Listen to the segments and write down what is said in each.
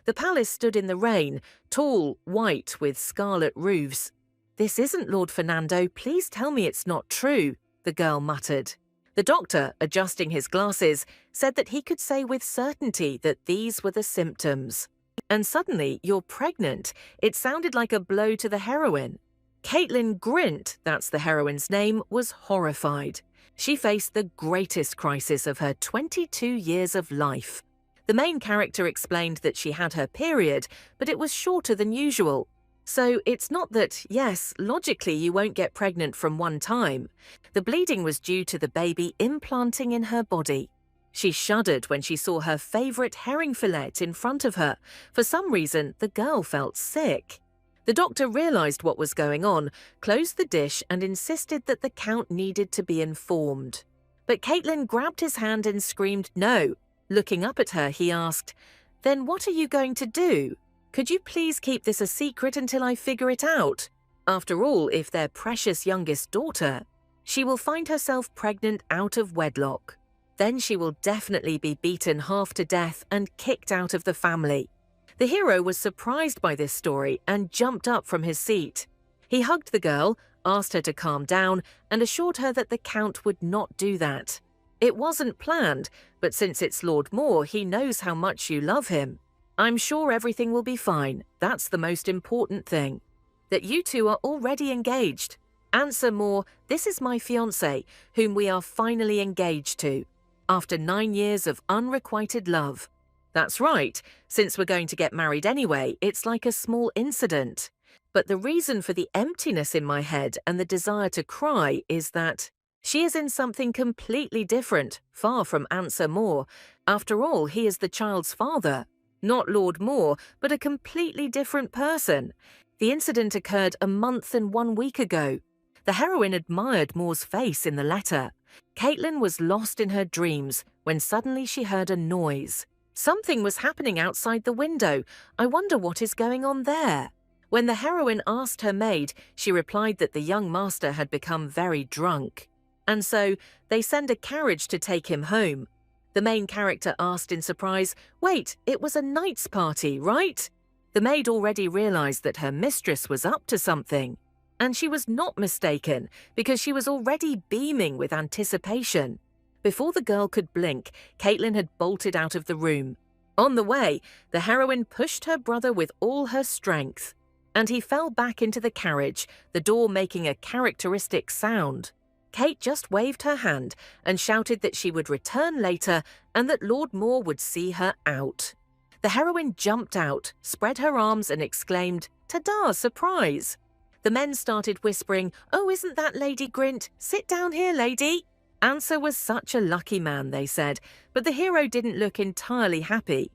The palace stood in the rain, tall, white, with scarlet roofs. "This isn't Lord Fernando, please tell me it's not true," the girl muttered. The doctor, adjusting his glasses, said that he could say with certainty that these were the symptoms. "And suddenly, you're pregnant." It sounded like a blow to the heroine. Caitlin Grint, that's the heroine's name, was horrified. She faced the greatest crisis of her 22 years of life. The main character explained that she had her period, but it was shorter than usual. So it's not that, yes, logically you won't get pregnant from one time. The bleeding was due to the baby implanting in her body. She shuddered when she saw her favourite herring fillet in front of her. For some reason, the girl felt sick. The doctor realised what was going on, closed the dish and insisted that the Count needed to be informed. But Caitlin grabbed his hand and screamed no. Looking up at her, he asked, "Then what are you going to do? Could you please keep this a secret until I figure it out? After all, if their precious youngest daughter, she will find herself pregnant out of wedlock. Then she will definitely be beaten half to death and kicked out of the family." The hero was surprised by this story and jumped up from his seat. He hugged the girl, asked her to calm down, and assured her that the Count would not do that. "It wasn't planned, but since it's Lord Moore, he knows how much you love him. I'm sure everything will be fine. That's the most important thing. That you two are already engaged. Answer Moore, this is my fiancé, whom we are finally engaged to, after 9 years of unrequited love. That's right, since we're going to get married anyway, it's like a small incident. But the reason for the emptiness in my head and the desire to cry is that she is in something completely different, far from Answer Moore. After all, he is the child's father. Not Lord Moore, but a completely different person. The incident occurred a month and 1 week ago. The heroine admired Moore's face in the letter. Caitlin was lost in her dreams when suddenly she heard a noise. Something was happening outside the window. I wonder what is going on there. When the heroine asked her maid, she replied that the young master had become very drunk. And so they send a carriage to take him home. The main character asked in surprise, "Wait, it was a knight's party, right?" The maid already realized that her mistress was up to something. And she was not mistaken, because she was already beaming with anticipation. Before the girl could blink, Caitlin had bolted out of the room. On the way, the heroine pushed her brother with all her strength, and he fell back into the carriage, the door making a characteristic sound. Kate just waved her hand and shouted that she would return later and that Lord Moore would see her out. The heroine jumped out, spread her arms and exclaimed, "Ta-da, surprise!" The men started whispering, "Oh, isn't that Lady Grint? Sit down here, lady." Answer was such a lucky man, they said, but the hero didn't look entirely happy.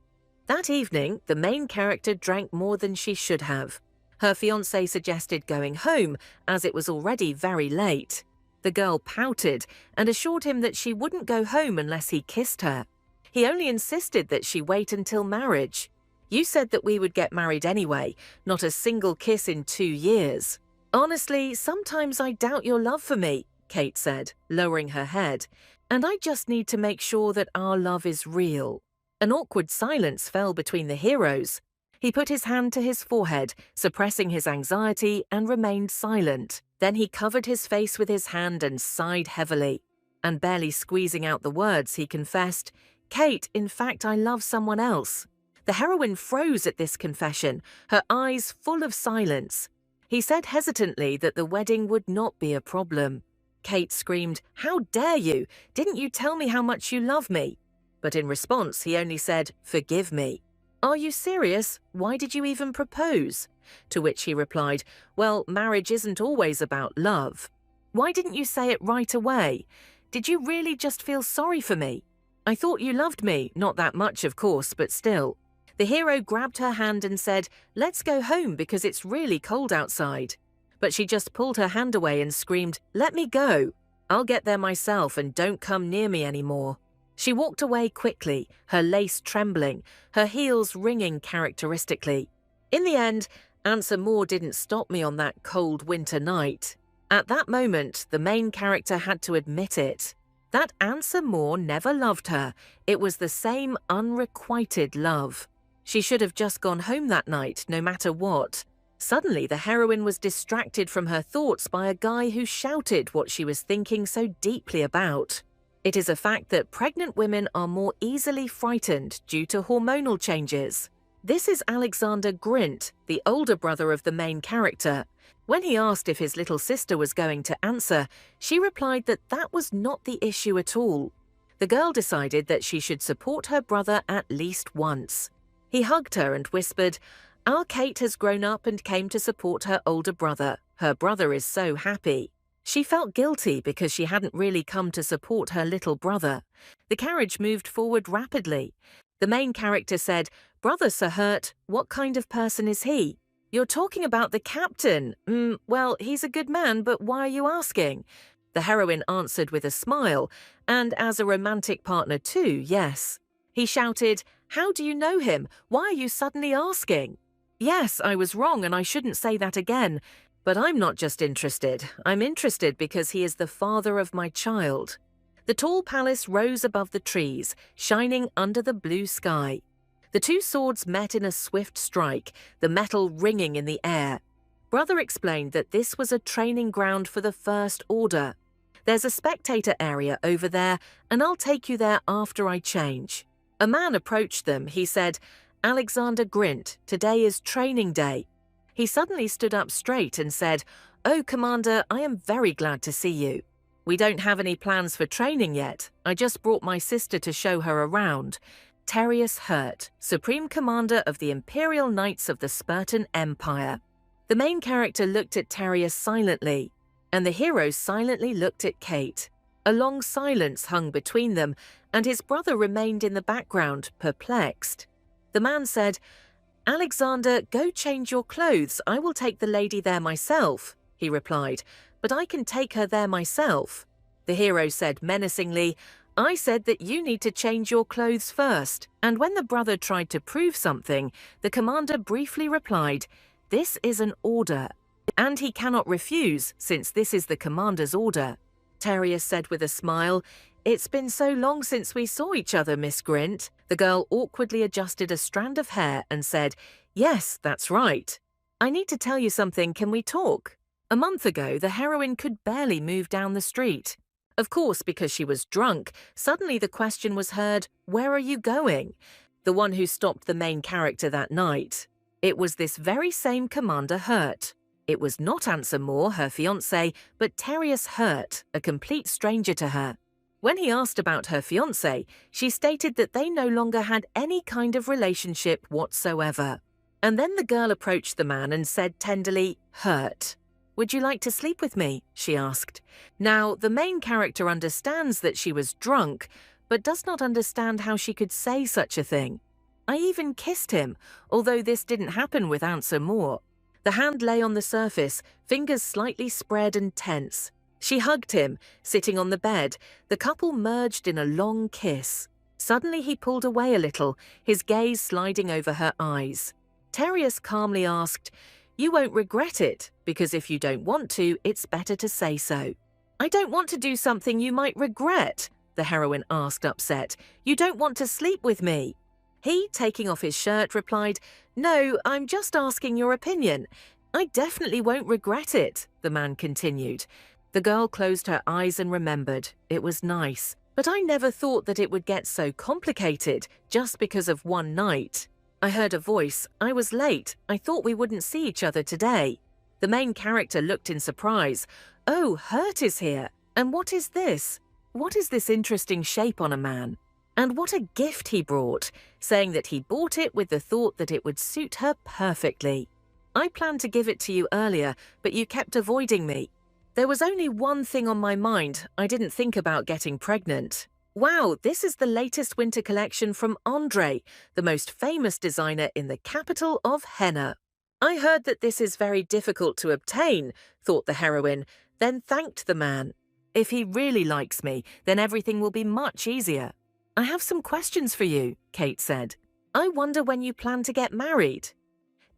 That evening, the main character drank more than she should have. Her fiancé suggested going home, as it was already very late. The girl pouted and assured him that she wouldn't go home unless he kissed her. He only insisted that she wait until marriage. "You said that we would get married anyway, not a single kiss in 2 years. Honestly, sometimes I doubt your love for me," Kate said, lowering her head, "and I just need to make sure that our love is real." An awkward silence fell between the heroes. He put his hand to his forehead, suppressing his anxiety, and remained silent. Then he covered his face with his hand and sighed heavily. And barely squeezing out the words, he confessed, "Kate, in fact, I love someone else." The heroine froze at this confession, her eyes full of silence. He said hesitantly that the wedding would not be a problem. Kate screamed, "How dare you? Didn't you tell me how much you love me?" But in response, he only said, "Forgive me." "Are you serious? Why did you even propose?" To which he replied, "Well, marriage isn't always about love." "Why didn't you say it right away? Did you really just feel sorry for me? I thought you loved me, not that much, of course, but still." The hero grabbed her hand and said, "Let's go home because it's really cold outside." But she just pulled her hand away and screamed, "Let me go. I'll get there myself and don't come near me anymore." She walked away quickly, her lace trembling, her heels ringing characteristically. In the end, Answer Moore didn't stop me on that cold winter night. At that moment, the main character had to admit it. That Answer Moore never loved her. It was the same unrequited love. She should have just gone home that night, no matter what. Suddenly, the heroine was distracted from her thoughts by a guy who shouted what she was thinking so deeply about. It is a fact that pregnant women are more easily frightened due to hormonal changes. This is Alexander Grint, the older brother of the main character. When he asked if his little sister was going to answer, she replied that that was not the issue at all. The girl decided that she should support her brother at least once. He hugged her and whispered, "Our Kate has grown up and came to support her older brother. Her brother is so happy." She felt guilty because she hadn't really come to support her little brother. The carriage moved forward rapidly. The main character said, "Brother Sir Hurt, what kind of person is he?" "You're talking about the captain. Well, he's a good man, but why are you asking?" The heroine answered with a smile, and as a romantic partner too, yes. He shouted, "How do you know him? Why are you suddenly asking?" "Yes, I was wrong and I shouldn't say that again. But I'm not just interested. I'm interested because he is the father of my child." The tall palace rose above the trees, shining under the blue sky. The two swords met in a swift strike, the metal ringing in the air. Brother explained that this was a training ground for the First Order. "There's a spectator area over there, and I'll take you there after I change." A man approached them. He said, "Alexander Grint, today is training day." He suddenly stood up straight and said, "Oh, Commander, I am very glad to see you. We don't have any plans for training yet. I just brought my sister to show her around. Terius Hurt, Supreme Commander of the Imperial Knights of the Spartan Empire." The main character looked at Terius silently, and the hero silently looked at Kate. A long silence hung between them, and his brother remained in the background, perplexed. The man said, "Alexander, go change your clothes. I will take the lady there myself." He replied, "But I can take her there myself." The hero said menacingly, "I said that you need to change your clothes first." And when the brother tried to prove something, the commander briefly replied, "This is an order, and he cannot refuse since this is the commander's order." Terius said with a smile, "It's been so long since we saw each other, Miss Grint." The girl awkwardly adjusted a strand of hair and said, "Yes, that's right. I need to tell you something. Can we talk?" A month ago, the heroine could barely move down the street. Of course, because she was drunk, suddenly the question was heard, "Where are you going?" The one who stopped the main character that night. It was this very same Commander Hurt. It was not Answer Moore, her fiancé, but Terius Hurt, a complete stranger to her. When he asked about her fiancé, she stated that they no longer had any kind of relationship whatsoever. And then the girl approached the man and said tenderly, "Hurt, would you like to sleep with me?" she asked. Now, the main character understands that she was drunk, but does not understand how she could say such a thing. "I even kissed him, although this didn't happen with Answer Moore." The hand lay on the surface, fingers slightly spread and tense. She hugged him, sitting on the bed. The couple merged in a long kiss. Suddenly he pulled away a little, his gaze sliding over her eyes. Terius calmly asked, "You won't regret it, because if you don't want to, it's better to say so." "I don't want to do something you might regret," the heroine asked, upset. "You don't want to sleep with me." He, taking off his shirt, replied, "No, I'm just asking your opinion. I definitely won't regret it," the man continued. The girl closed her eyes and remembered. It was nice, but I never thought that it would get so complicated just because of one night. I heard a voice. I was late. I thought we wouldn't see each other today. The main character looked in surprise. "Oh, Hurt is here. And what is this? What is this interesting shape on a man? And what a gift he brought, saying that he bought it with the thought that it would suit her perfectly. I planned to give it to you earlier, but you kept avoiding me. There was only one thing on my mind. I didn't think about getting pregnant. Wow, this is the latest winter collection from Andre, the most famous designer in the capital of henna. I heard that this is very difficult to obtain," thought the heroine, then thanked the man. "If he really likes me, then everything will be much easier." "I have some questions for you," Kate said. "I wonder when you plan to get married."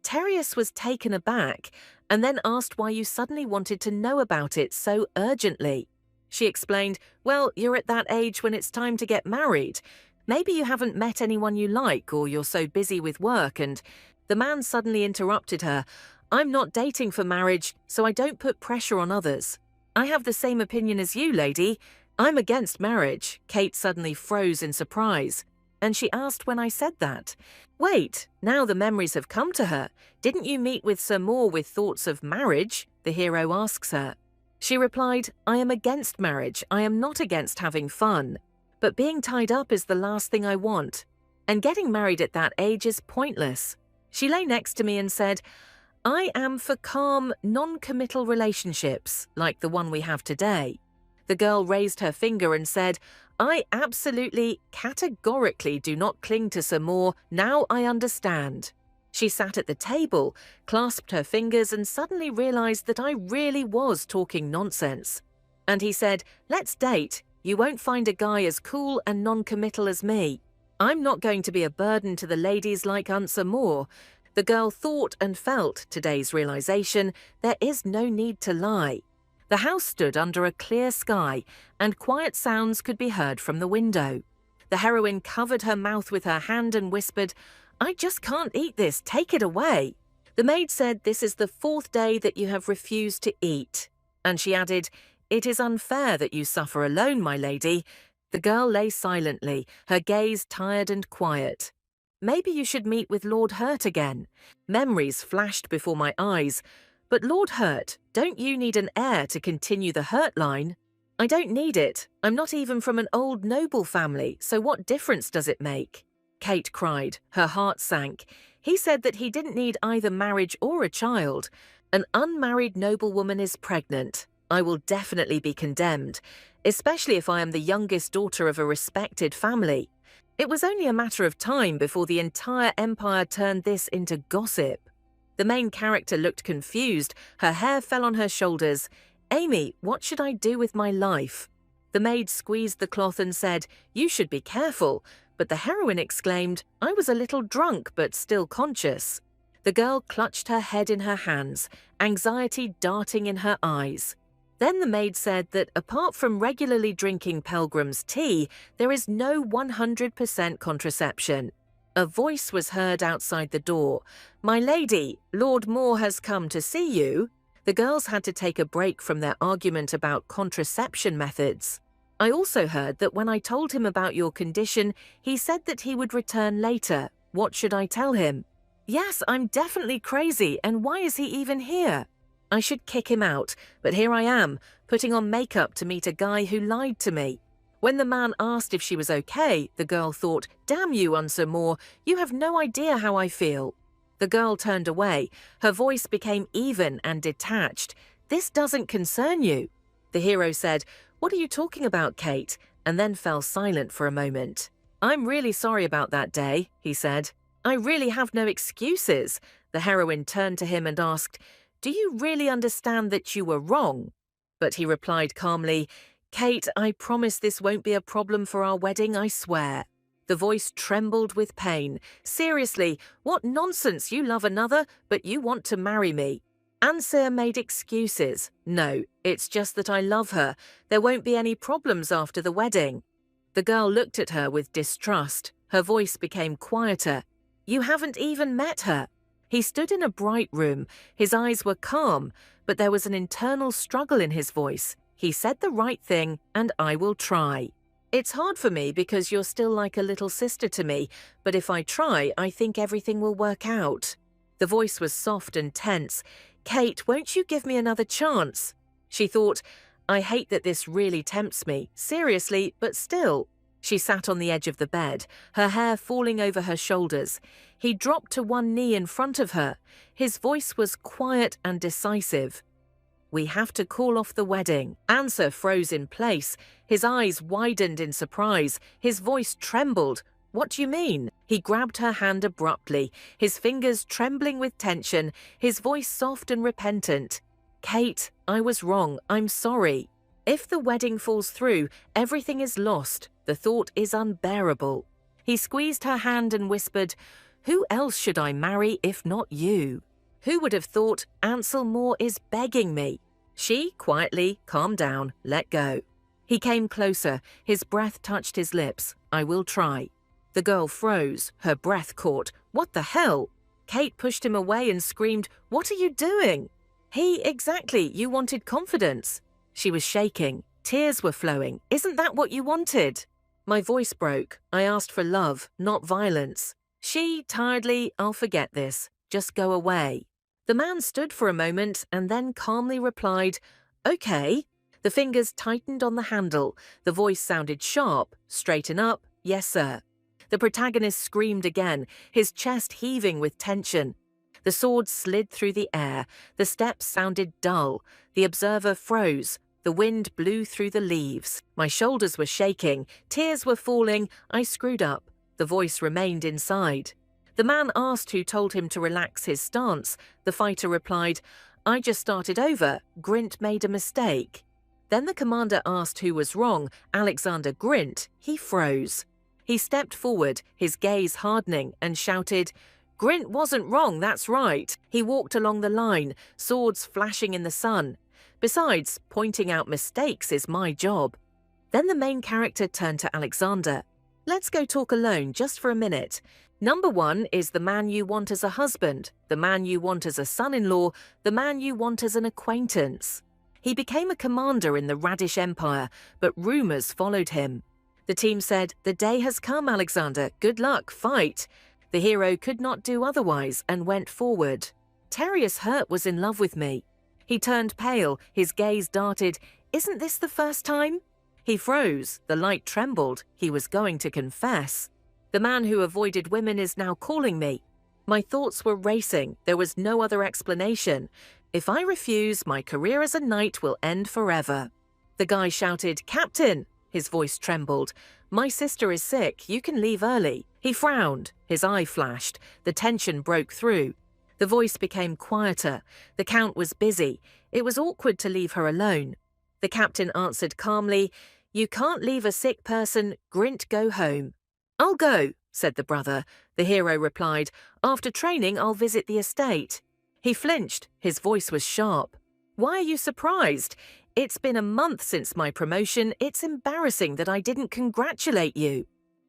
Terius was taken aback and then asked why you suddenly wanted to know about it so urgently. She explained, "Well, you're at that age when it's time to get married. Maybe you haven't met anyone you like, or you're so busy with work. And the man suddenly interrupted her. I'm not dating for marriage, so I don't put pressure on others. I have the same opinion as you, lady. I'm against marriage. Kate suddenly froze in surprise, and she asked when I said that. Wait, now the memories have come to her. Didn't you meet with Sir Moore with thoughts of marriage? The hero asks her. She replied, I am against marriage. I am not against having fun. But being tied up is the last thing I want. And getting married at that age is pointless. She lay next to me and said, I am for calm, non-committal relationships, like the one we have today. The girl raised her finger and said, I absolutely, categorically do not cling to Sir Moore. Now I understand. She sat at the table, clasped her fingers, and suddenly realized that I really was talking nonsense. And he said, let's date. You won't find a guy as cool and non-committal as me. I'm not going to be a burden to the ladies like Aunt Sir Moore. The girl thought and felt today's realization there is no need to lie. The house stood under a clear sky, and quiet sounds could be heard from the window. The heroine covered her mouth with her hand and whispered, I just can't eat this, take it away. The maid said, this is the 4th day that you have refused to eat. And she added, it is unfair that you suffer alone, my lady. The girl lay silently, her gaze tired and quiet. Maybe you should meet with Lord Hurt again. Memories flashed before my eyes. But Lord Hurt, don't you need an heir to continue the Hurt line? I don't need it. I'm not even from an old noble family, so what difference does it make? Kate cried. Her heart sank. He said that he didn't need either marriage or a child. An unmarried noblewoman is pregnant. I will definitely be condemned, especially if I am the youngest daughter of a respected family. It was only a matter of time before the entire empire turned this into gossip. The main character looked confused. Her hair fell on her shoulders. Amy, what should I do with my life? The maid squeezed the cloth and said, you should be careful. But the heroine exclaimed, I was a little drunk but still conscious. The girl clutched her head in her hands, anxiety darting in her eyes. Then the maid said that apart from regularly drinking Pelgrim's tea, there is no 100% contraception. A voice was heard outside the door. My lady, Lord Moore has come to see you. The girls had to take a break from their argument about contraception methods. I also heard that when I told him about your condition, he said that he would return later. What should I tell him? Yes, I'm definitely crazy, and why is he even here? I should kick him out, but here I am, putting on makeup to meet a guy who lied to me. When the man asked if she was okay, the girl thought, damn you, Aunt Sir Moore, you have no idea how I feel. The girl turned away. Her voice became even and detached. This doesn't concern you. The hero said, what are you talking about, Kate? And then fell silent for a moment. I'm really sorry about that day, he said. I really have no excuses. The heroine turned to him and asked, do you really understand that you were wrong? But he replied calmly, Kate, I promise this won't be a problem for our wedding, I swear. The voice trembled with pain. Seriously, what nonsense, you love another, but you want to marry me. Ansir made excuses. No, it's just that I love her. There won't be any problems after the wedding. The girl looked at her with distrust. Her voice became quieter. You haven't even met her. He stood in a bright room. His eyes were calm, but there was an internal struggle in his voice. He said the right thing, and I will try. It's hard for me because you're still like a little sister to me, but if I try, I think everything will work out. The voice was soft and tense. Kate, won't you give me another chance? She thought, I hate that this really tempts me. Seriously, but still. She sat on the edge of the bed, her hair falling over her shoulders. He dropped to one knee in front of her. His voice was quiet and decisive. We have to call off the wedding. Ansir froze in place. His eyes widened in surprise. His voice trembled. What do you mean? He grabbed her hand abruptly, his fingers trembling with tension, his voice soft and repentant. Kate, I was wrong. I'm sorry. If the wedding falls through, everything is lost. The thought is unbearable. He squeezed her hand and whispered, who else should I marry if not you? Who would have thought Ansel Moore is begging me? She quietly calmed down, let go. He came closer. His breath touched his lips. I will try. The girl froze, her breath caught. What the hell? Kate pushed him away and screamed, "What are you doing?" Exactly, you wanted confidence. She was shaking. Tears were flowing. Isn't that what you wanted? My voice broke. I asked for love, not violence. She, tiredly, "I'll forget this. Just go away." The man stood for a moment and then calmly replied, "Okay." The fingers tightened on the handle. The voice sounded sharp. "Straighten up. Yes, sir." The protagonist screamed again, his chest heaving with tension. The sword slid through the air. The steps sounded dull. The observer froze. The wind blew through the leaves. My shoulders were shaking. Tears were falling. I screwed up. The voice remained inside. The man asked who told him to relax his stance. The fighter replied, "I just started over. Grint made a mistake." Then the commander asked who was wrong. Alexander Grint. He froze. He stepped forward, his gaze hardening, and shouted, "Grint wasn't wrong, that's right. He walked along the line, swords flashing in the sun. Besides, pointing out mistakes is my job." Then the main character turned to Alexander. "Let's go talk alone just for a minute. Number 1 is the man you want as a husband, the man you want as a son-in-law, the man you want as an acquaintance." He became a commander in the Radish Empire, but rumors followed him. The team said, "The day has come, Alexander. Good luck, fight." The hero could not do otherwise and went forward. Terrius Hurt was in love with me. He turned pale, his gaze darted. "Isn't this the first time?" He froze, the light trembled, he was going to confess. The man who avoided women is now calling me. My thoughts were racing, there was no other explanation. If I refuse, my career as a knight will end forever. The guy shouted, "Captain!" His voice trembled. "My sister is sick, you can leave early." He frowned, his eye flashed, the tension broke through. The voice became quieter. The Count was busy. It was awkward to leave her alone. The captain answered calmly, "You can't leave a sick person. Grint, go home." "I'll go," said the brother. The hero replied, "After training, I'll visit the estate." He flinched. His voice was sharp. "Why are you surprised? It's been a month since my promotion. It's embarrassing that I didn't congratulate you."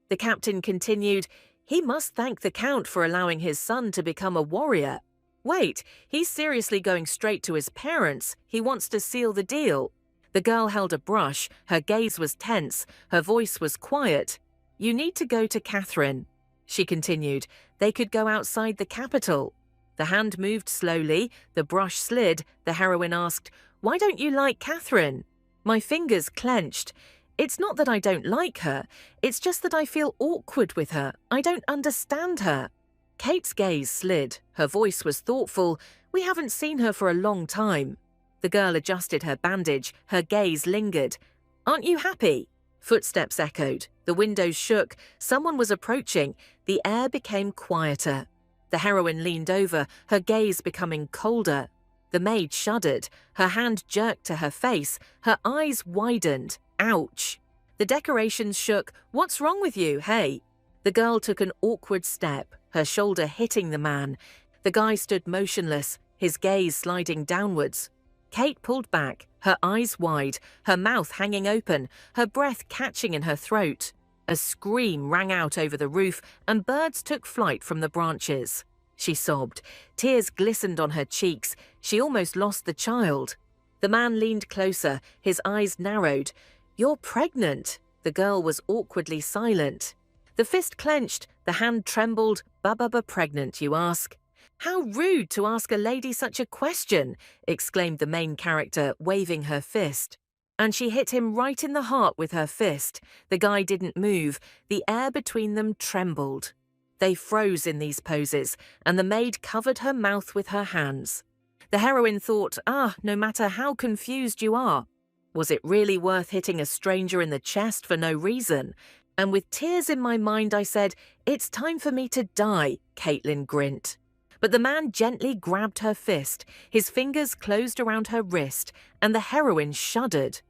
The captain continued, "He must thank the Count for allowing his son to become a warrior. Wait, he's seriously going straight to his parents. He wants to seal the deal." The girl held a brush. Her gaze was tense. Her voice was quiet. "You need to go to Catherine." She continued, "They could go outside the capital." The hand moved slowly. The brush slid. The heroine asked, "Why don't you like Catherine?" My fingers clenched. "It's not that I don't like her. It's just that I feel awkward with her. I don't understand her." Kate's gaze slid. Her voice was thoughtful. "We haven't seen her for a long time." The girl adjusted her bandage. Her gaze lingered. "Aren't you happy?" Footsteps echoed. The windows shook. Someone was approaching. The air became quieter. The heroine leaned over, her gaze becoming colder. The maid shuddered. Her hand jerked to her face. Her eyes widened. Ouch. The decorations shook. "What's wrong with you, hey?" The girl took an awkward step, her shoulder hitting the man. The guy stood motionless, his gaze sliding downwards. Kate pulled back, her eyes wide, her mouth hanging open, her breath catching in her throat. A scream rang out over the roof, and birds took flight from the branches. She sobbed. Tears glistened on her cheeks. She almost lost the child. The man leaned closer, his eyes narrowed. "You're pregnant." The girl was awkwardly silent. The fist clenched, the hand trembled. "Ba pregnant, you ask?" "How rude to ask a lady such a question," exclaimed the main character, waving her fist. And she hit him right in the heart with her fist. The guy didn't move. The air between them trembled. They froze in these poses, and the maid covered her mouth with her hands. The heroine thought, no matter how confused you are, was it really worth hitting a stranger in the chest for no reason? And with tears in my mind, I said, "It's time for me to die, Caitlin Grint." But the man gently grabbed her fist. His fingers closed around her wrist, and the heroine shuddered.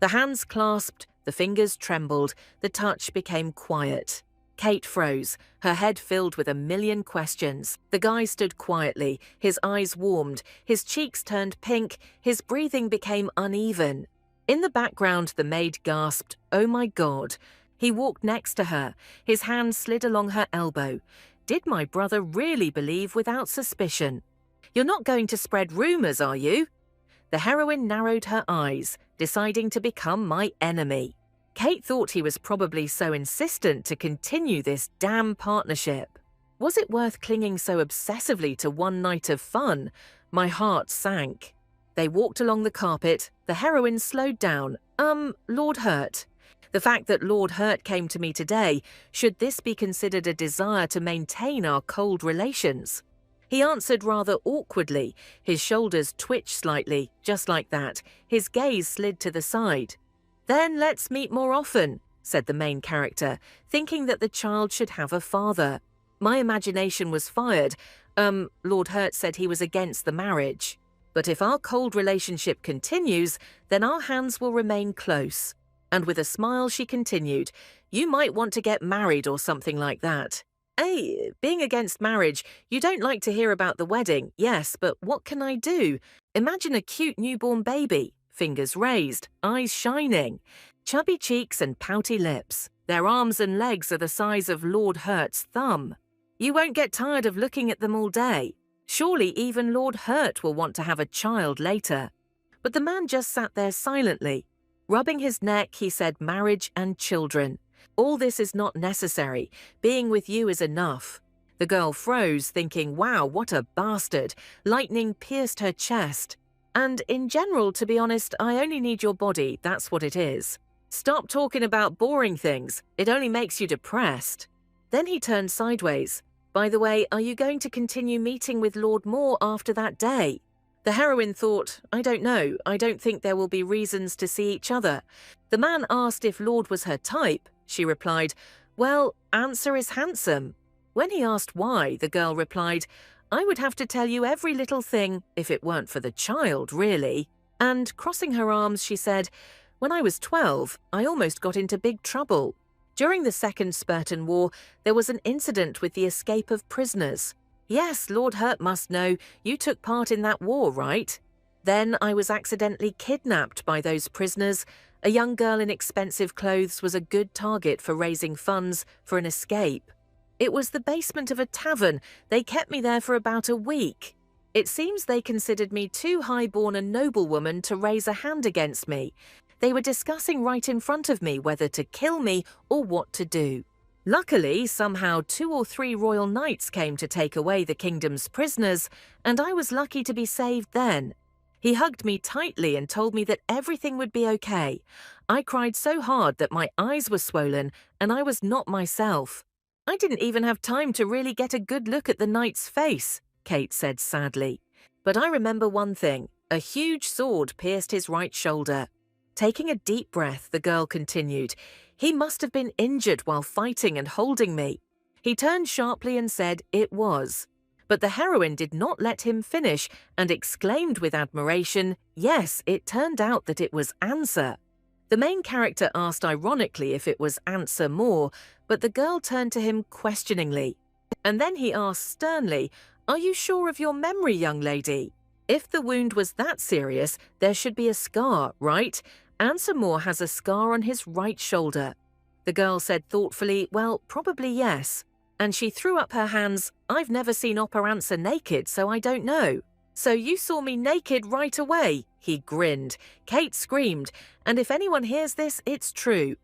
The hands clasped, the fingers trembled, the touch became quiet. Kate froze, her head filled with a million questions. The guy stood quietly, his eyes warmed, his cheeks turned pink, his breathing became uneven. In the background, the maid gasped, "Oh my God." He walked next to her, his hand slid along her elbow. Did my brother really believe without suspicion? You're not going to spread rumors, are you? The heroine narrowed her eyes, deciding to become my enemy. Kate thought he was probably so insistent to continue this damn partnership. Was it worth clinging so obsessively to one night of fun? My heart sank. They walked along the carpet. The heroine slowed down. Lord Hurt. The fact that Lord Hurt came to me today, should this be considered a desire to maintain our cold relations? He answered rather awkwardly. His shoulders twitched slightly, just like that. His gaze slid to the side. Then let's meet more often, said the main character, thinking that the child should have a father. My imagination was fired. Lord Hurt said he was against the marriage. But if our cold relationship continues, then our hands will remain close. And with a smile she continued, you might want to get married or something like that. Hey, being against marriage, you don't like to hear about the wedding, yes, but what can I do? Imagine a cute newborn baby, fingers raised, eyes shining, chubby cheeks and pouty lips. Their arms and legs are the size of Lord Hurt's thumb. You won't get tired of looking at them all day. Surely even Lord Hurt will want to have a child later. But the man just sat there silently. Rubbing his neck, he said marriage and children. All this is not necessary. Being with you is enough. The girl froze, thinking, wow, what a bastard. Lightning pierced her chest. And in general, to be honest, I only need your body, that's what it is. Stop talking about boring things. It only makes you depressed. Then he turned sideways. By the way, are you going to continue meeting with Lord Moore after that day? The heroine thought, I don't know, I don't think there will be reasons to see each other. The man asked if Lord was her type. She replied, well, answer is handsome. When he asked why, the girl replied, I would have to tell you every little thing if it weren't for the child, really. And crossing her arms, she said, when I was 12, I almost got into big trouble. During the Second Spartan War, there was an incident with the escape of prisoners. Yes, Lord Hurt must know, you took part in that war, right? Then I was accidentally kidnapped by those prisoners. A young girl in expensive clothes was a good target for raising funds for an escape. It was the basement of a tavern. They kept me there for about a week. It seems they considered me too high-born a noblewoman to raise a hand against me. They were discussing right in front of me whether to kill me or what to do. Luckily, somehow 2 or 3 royal knights came to take away the kingdom's prisoners, and I was lucky to be saved then. He hugged me tightly and told me that everything would be okay. I cried so hard that my eyes were swollen, and I was not myself. I didn't even have time to really get a good look at the knight's face, Kate said sadly. But I remember one thing. A huge sword pierced his right shoulder. Taking a deep breath, the girl continued, he must have been injured while fighting and holding me. He turned sharply and said it was. But the heroine did not let him finish and exclaimed with admiration, yes, it turned out that it was Answer. The main character asked ironically if it was Answer Moore, but the girl turned to him questioningly. And then he asked sternly, are you sure of your memory, young lady? If the wound was that serious, there should be a scar, right? Answer Moore has a scar on his right shoulder. The girl said thoughtfully, well, probably yes. And she threw up her hands. I've never seen Oppa Answer naked, so I don't know. So you saw me naked right away, he grinned. Kate screamed, and if anyone hears this, it's true.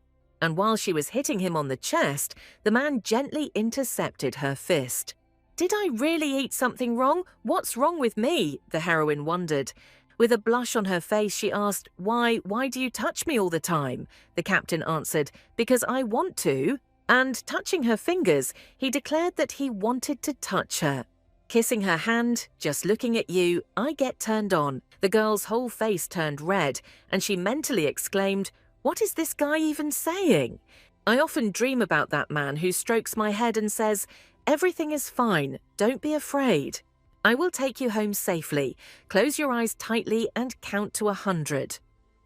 And while she was hitting him on the chest, the man gently intercepted her fist. Did I really eat something wrong? What's wrong with me? The heroine wondered. With a blush on her face, she asked, why do you touch me all the time? The captain answered, because I want to. And touching her fingers, he declared that he wanted to touch her. Kissing her hand, just looking at you, I get turned on. The girl's whole face turned red, and she mentally exclaimed, what is this guy even saying? I often dream about that man who strokes my head and says, everything is fine, don't be afraid. I will take you home safely. Close your eyes tightly and count to 100.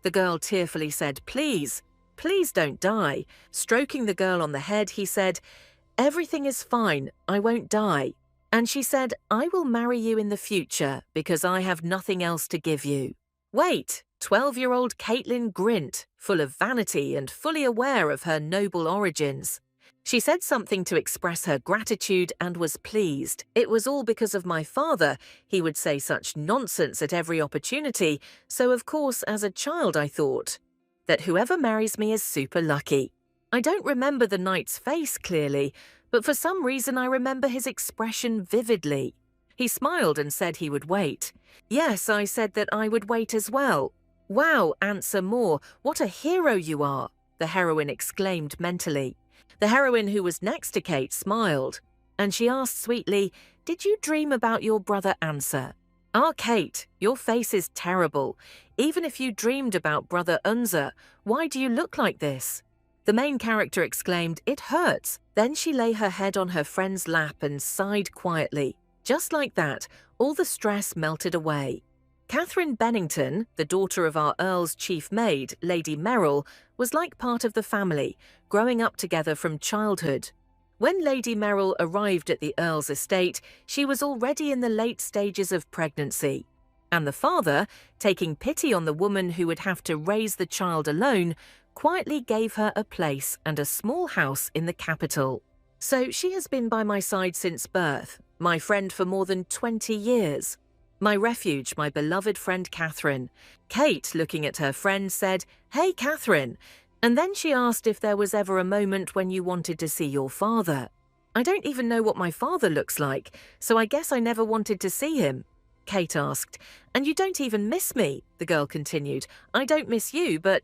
The girl tearfully said, please don't die. Stroking the girl on the head, he said, everything is fine, I won't die. And she said, I will marry you in the future because I have nothing else to give you. Wait, 12-year-old Caitlin Grint, full of vanity and fully aware of her noble origins. She said something to express her gratitude and was pleased. It was all because of my father. He would say such nonsense at every opportunity, so of course as a child I thought that whoever marries me is super lucky. I don't remember the knight's face clearly, but for some reason I remember his expression vividly. He smiled and said he would wait. Yes, I said that I would wait as well. Wow, Answer Moore, what a hero you are, the heroine exclaimed mentally. The heroine, who was next to Kate, smiled, and she asked sweetly, "Did you dream about your brother Answer?" "Ah, Kate, your face is terrible. Even if you dreamed about brother Unser, why do you look like this?" The main character exclaimed, "It hurts." Then she lay her head on her friend's lap and sighed quietly. Just like that, all the stress melted away. Catherine Bennington, the daughter of our Earl's chief maid, Lady Merrill, was like part of the family, growing up together from childhood. When Lady Merrill arrived at the Earl's estate, she was already in the late stages of pregnancy. And the father, taking pity on the woman who would have to raise the child alone, quietly gave her a place and a small house in the capital. So she has been by my side since birth, my friend for more than 20 years. My refuge, my beloved friend Catherine. Kate, looking at her friend, said, "Hey, Catherine." And then she asked if there was ever a moment when you wanted to see your father. "I don't even know what my father looks like, so I guess I never wanted to see him." Kate asked. "And you don't even miss me," the girl continued. "I don't miss you, but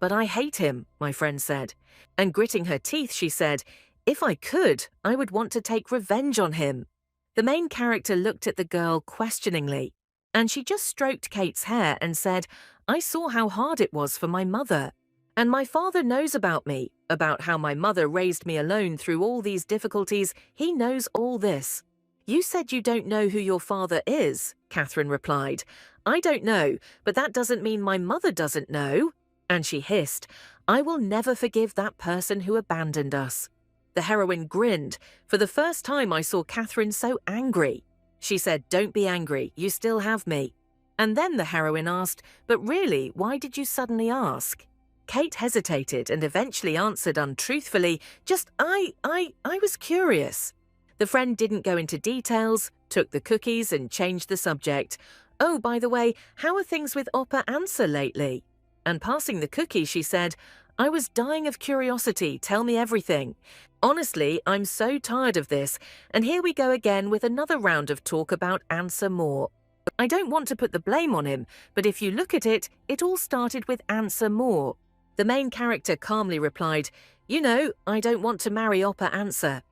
I hate him," my friend said. And gritting her teeth, she said, "If I could, I would want to take revenge on him." The main character looked at the girl questioningly, and she just stroked Kate's hair and said, "I saw how hard it was for my mother. And my father knows about me, about how my mother raised me alone through all these difficulties. He knows all this." "You said you don't know who your father is," Catherine replied. "I don't know, but that doesn't mean my mother doesn't know." And she hissed, "I will never forgive that person who abandoned us." The heroine grinned. For the first time I saw Catherine so angry. She said, "Don't be angry, you still have me." And then the heroine asked, "But really, why did you suddenly ask?" Kate hesitated and eventually answered untruthfully, I was curious." The friend didn't go into details, took the cookies and changed the subject. "Oh, by the way, how are things with Oppa Answer lately?" And passing the cookie, she said, "I was dying of curiosity, tell me everything. Honestly, I'm so tired of this, and here we go again with another round of talk about Answer Moore. I don't want to put the blame on him, but if you look at it, it all started with Answer Moore." The main character calmly replied, "You know, I don't want to marry Oppa Answer."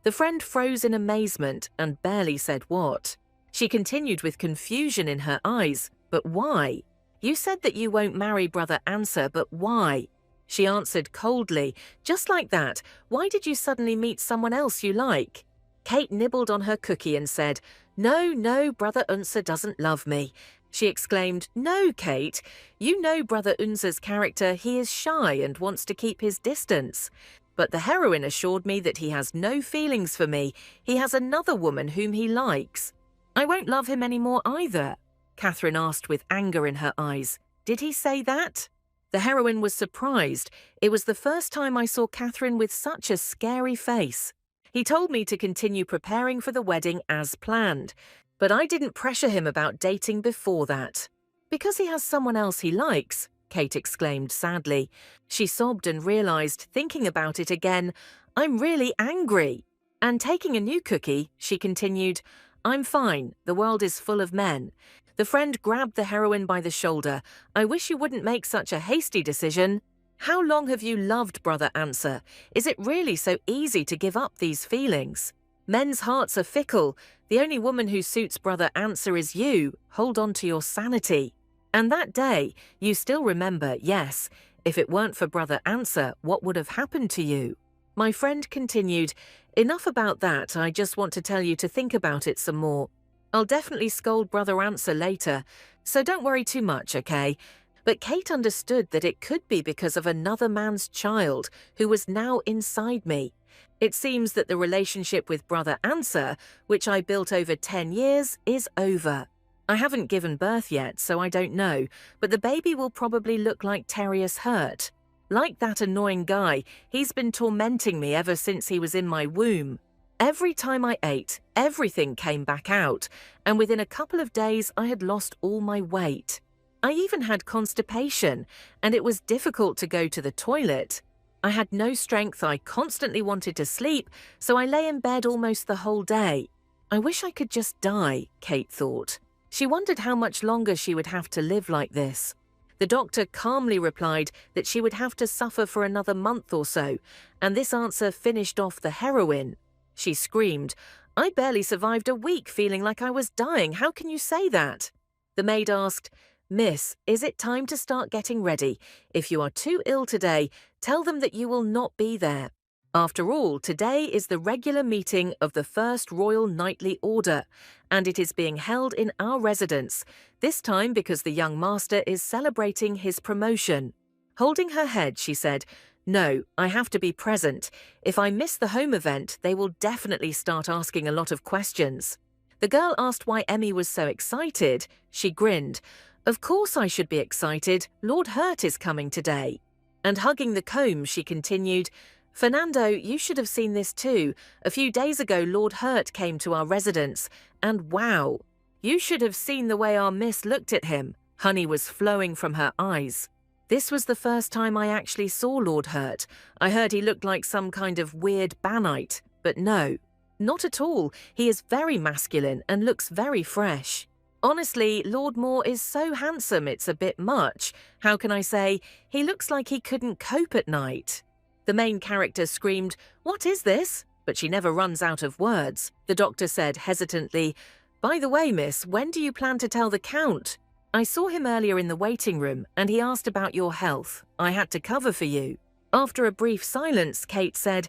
The friend froze in amazement and barely said what. She continued with confusion in her eyes, "But why? You said that you won't marry brother Answer, but why?" She answered coldly, "Just like that, why did you suddenly meet someone else you like?" Kate nibbled on her cookie and said, No, brother Unser doesn't love me." She exclaimed, "No, Kate, you know brother Unser's character, he is shy and wants to keep his distance. But the heroine assured me that he has no feelings for me, he has another woman whom he likes." "I won't love him anymore either," Catherine asked with anger in her eyes. "Did he say that?" The heroine was surprised. It was the first time I saw Catherine with such a scary face. "He told me to continue preparing for the wedding as planned, but I didn't pressure him about dating before that." "Because he has someone else he likes," Kate exclaimed sadly. She sobbed and realized, thinking about it again, "I'm really angry." And taking a new cookie, she continued, "I'm fine, the world is full of men." The friend grabbed the heroine by the shoulder. "I wish you wouldn't make such a hasty decision. How long have you loved brother Answer? Is it really so easy to give up these feelings? Men's hearts are fickle. The only woman who suits brother Answer is you. Hold on to your sanity." And that day, you still remember, yes, if it weren't for brother Answer, what would have happened to you? My friend continued, "Enough about that, I just want to tell you to think about it some more. I'll definitely scold brother Answer later, so don't worry too much, okay?" But Kate understood that it could be because of another man's child who was now inside me. It seems that the relationship with brother Answer, which I built over 10 years, is over. I haven't given birth yet, so I don't know, but the baby will probably look like Terrius Hurt. Like that annoying guy, he's been tormenting me ever since he was in my womb. Every time I ate, everything came back out, and within a couple of days I had lost all my weight. I even had constipation, and it was difficult to go to the toilet. I had no strength, I constantly wanted to sleep, so I lay in bed almost the whole day. I wish I could just die, Kate thought. She wondered how much longer she would have to live like this. The doctor calmly replied that she would have to suffer for another month or so, and this answer finished off the heroine. She screamed, "I barely survived a week feeling like I was dying. How can you say that?" The maid asked, "Miss, is it time to start getting ready? If you are too ill today, tell them that you will not be there. After all, today is the regular meeting of the First Royal Knightly Order, and it is being held in our residence, this time because the young master is celebrating his promotion." Holding her head, she said, "No, I have to be present. If I miss the home event, they will definitely start asking a lot of questions." The girl asked why Emmy was so excited. She grinned. "Of course I should be excited. Lord Hurt is coming today." And hugging the comb, she continued, "Fernando, you should have seen this too. A few days ago, Lord Hurt came to our residence, and wow, you should have seen the way our miss looked at him. Honey was flowing from her eyes. This was the first time I actually saw Lord Hurt. I heard he looked like some kind of weird Banite, but no, not at all. He is very masculine and looks very fresh. Honestly, Lord Moore is so handsome it's a bit much. How can I say? He looks like he couldn't cope at night." The main character screamed, "What is this?" But she never runs out of words. The doctor said hesitantly, "By the way, miss, when do you plan to tell the Count? I saw him earlier in the waiting room, and he asked about your health. I had to cover for you." After a brief silence, Kate said,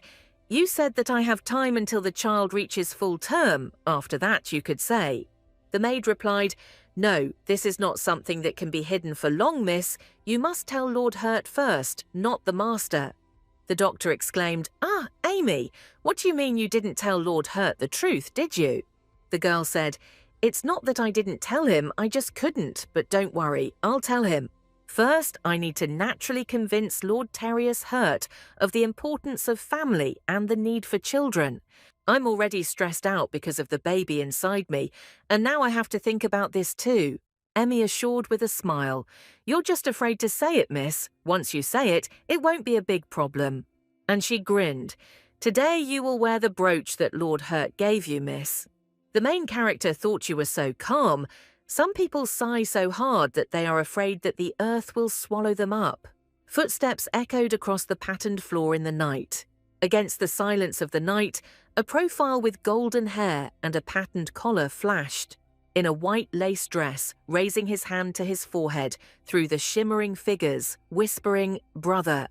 "You said that I have time until the child reaches full term. After that, you could say." The maid replied, "No, this is not something that can be hidden for long, miss. You must tell Lord Hurt first, not the master." The doctor exclaimed, "Ah, Amy, what do you mean you didn't tell Lord Hurt the truth, did you?" The girl said, "It's not that I didn't tell him, I just couldn't, but don't worry, I'll tell him. First, I need to naturally convince Lord Terrius Hurt of the importance of family and the need for children. I'm already stressed out because of the baby inside me, and now I have to think about this too." Emmy assured with a smile, "You're just afraid to say it, miss. Once you say it, it won't be a big problem." And she grinned. "Today you will wear the brooch that Lord Hurt gave you, miss." The main character thought you were so calm. Some people sigh so hard that they are afraid that the earth will swallow them up. Footsteps echoed across the patterned floor in the night. Against the silence of the night, a profile with golden hair and a patterned collar flashed. In a white lace dress, raising his hand to his forehead through the shimmering figures, whispering, "Brother."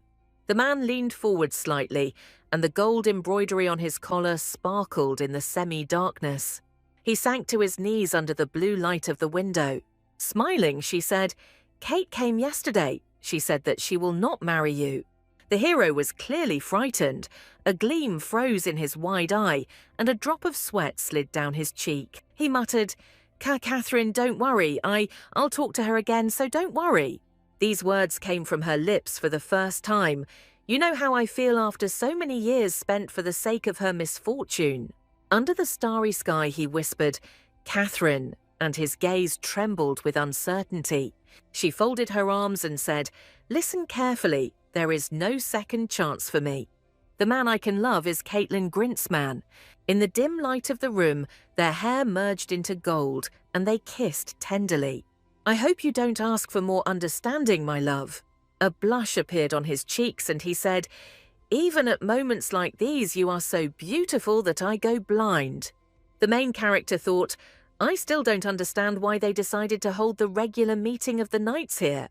The man leaned forward slightly, and the gold embroidery on his collar sparkled in the semi-darkness. He sank to his knees under the blue light of the window. Smiling, she said, "Kate came yesterday. She said that she will not marry you." The hero was clearly frightened. A gleam froze in his wide eye, and a drop of sweat slid down his cheek. He muttered, Catherine, don't worry. I'll talk to her again, so don't worry." These words came from her lips for the first time. "You know how I feel after so many years spent for the sake of her misfortune." Under the starry sky, he whispered, "Catherine," and his gaze trembled with uncertainty. She folded her arms and said, "Listen carefully. There is no second chance for me. The man I can love is Caitlin Grintzman." In the dim light of the room, their hair merged into gold, and they kissed tenderly. "I hope you don't ask for more understanding, my love." A blush appeared on his cheeks, and he said, "Even at moments like these, you are so beautiful that I go blind." The main character thought, "I still don't understand why they decided to hold the regular meeting of the knights here.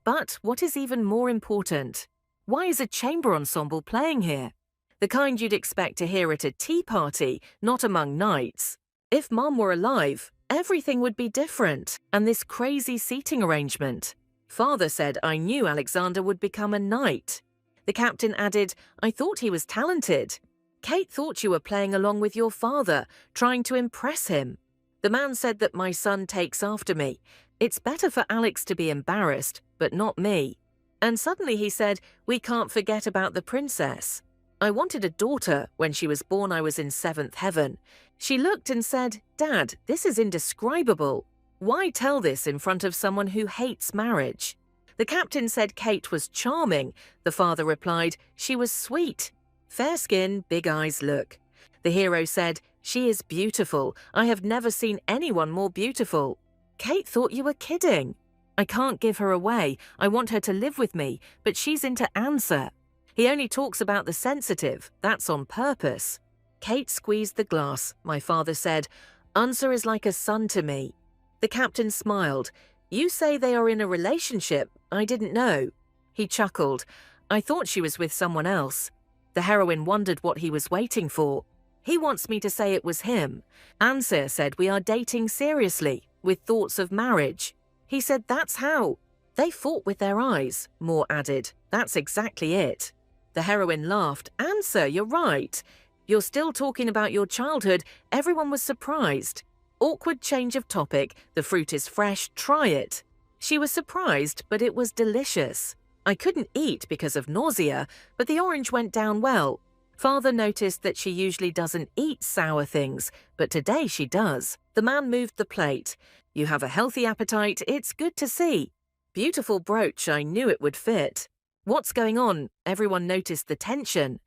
But what is even more important, why is a chamber ensemble playing here? The kind you'd expect to hear at a tea party, not among knights. If Mom were alive, everything would be different, and this crazy seating arrangement. Father said I knew Alexander would become a knight." The captain added, "I thought he was talented. Kate thought you were playing along with your father, trying to impress him." The man said that my son takes after me. It's better for Alex to be embarrassed, but not me. And suddenly he said, we can't forget about the princess. I wanted a daughter. When she was born, I was in seventh heaven. She looked and said, Dad, this is indescribable. Why tell this in front of someone who hates marriage? The captain said Kate was charming. The father replied, she was sweet. Fair skin, big eyes look. The hero said, she is beautiful. I have never seen anyone more beautiful. Kate thought you were kidding. I can't give her away. I want her to live with me, but she's into Answer. He only talks about the sensitive. That's on purpose. Kate squeezed the glass. My father said, Answer is like a son to me. The captain smiled. You say they are in a relationship. I didn't know. He chuckled. I thought she was with someone else. The heroine wondered what he was waiting for. He wants me to say it was him. Answer said we are dating seriously, with thoughts of marriage. He said that's how. They fought with their eyes, Moore added. That's exactly it. The heroine laughed. Answer, you're right. You're still talking about your childhood. Everyone was surprised. Awkward change of topic. The fruit is fresh. Try it. She was surprised, but it was delicious. I couldn't eat because of nausea, but the orange went down well. Father noticed that she usually doesn't eat sour things, but today she does. The man moved the plate. You have a healthy appetite. It's good to see. Beautiful brooch. I knew it would fit. What's going on? Everyone noticed the tension.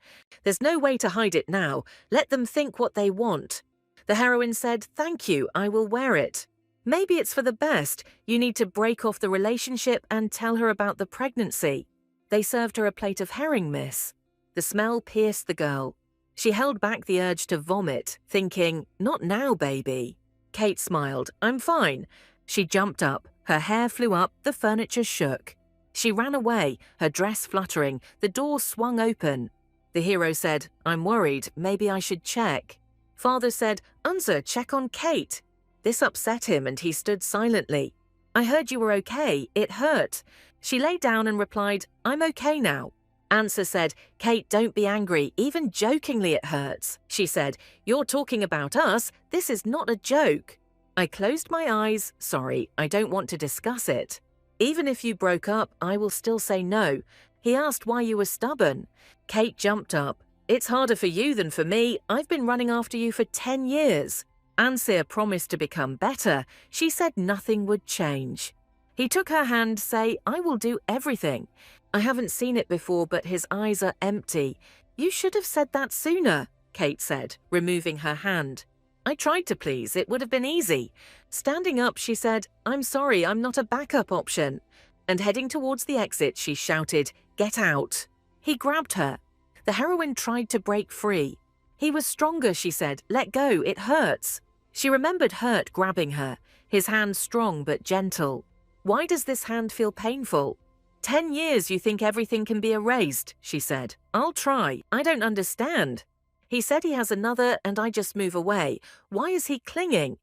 There's no way to hide it now. Let them think what they want. The heroine said, thank you, I will wear it. Maybe it's for the best. You need to break off the relationship and tell her about the pregnancy. They served her a plate of herring, miss. The smell pierced the girl. She held back the urge to vomit, thinking, not now, baby. Kate smiled. I'm fine. She jumped up. Her hair flew up. The furniture shook. She ran away, her dress fluttering. The door swung open. The hero said, I'm worried. Maybe I should check. Father said, Unser, check on Kate. This upset him and he stood silently. I heard you were okay. It hurt. She lay down and replied, I'm okay now. Answer said, Kate, don't be angry. Even jokingly it hurts. She said, you're talking about us. This is not a joke. I closed my eyes. Sorry, I don't want to discuss it. Even if you broke up, I will still say no. He asked why you were stubborn. Kate jumped up. It's harder for you than for me. I've been running after you for 10 years. Ansir promised to become better. She said nothing would change. He took her hand, say, I will do everything. I haven't seen it before, but his eyes are empty. You should have said that sooner, Kate said, removing her hand. I tried to please. It would have been easy. Standing up, she said, I'm sorry, I'm not a backup option. And heading towards the exit, she shouted, get out. He grabbed her. The heroine tried to break free. He was stronger, she said. Let go, it hurts. She remembered Hurt grabbing her, his hand strong but gentle. Why does this hand feel painful? 10 years you think everything can be erased, she said. I'll try. I don't understand. He said he has another and I just move away. Why is he clinging?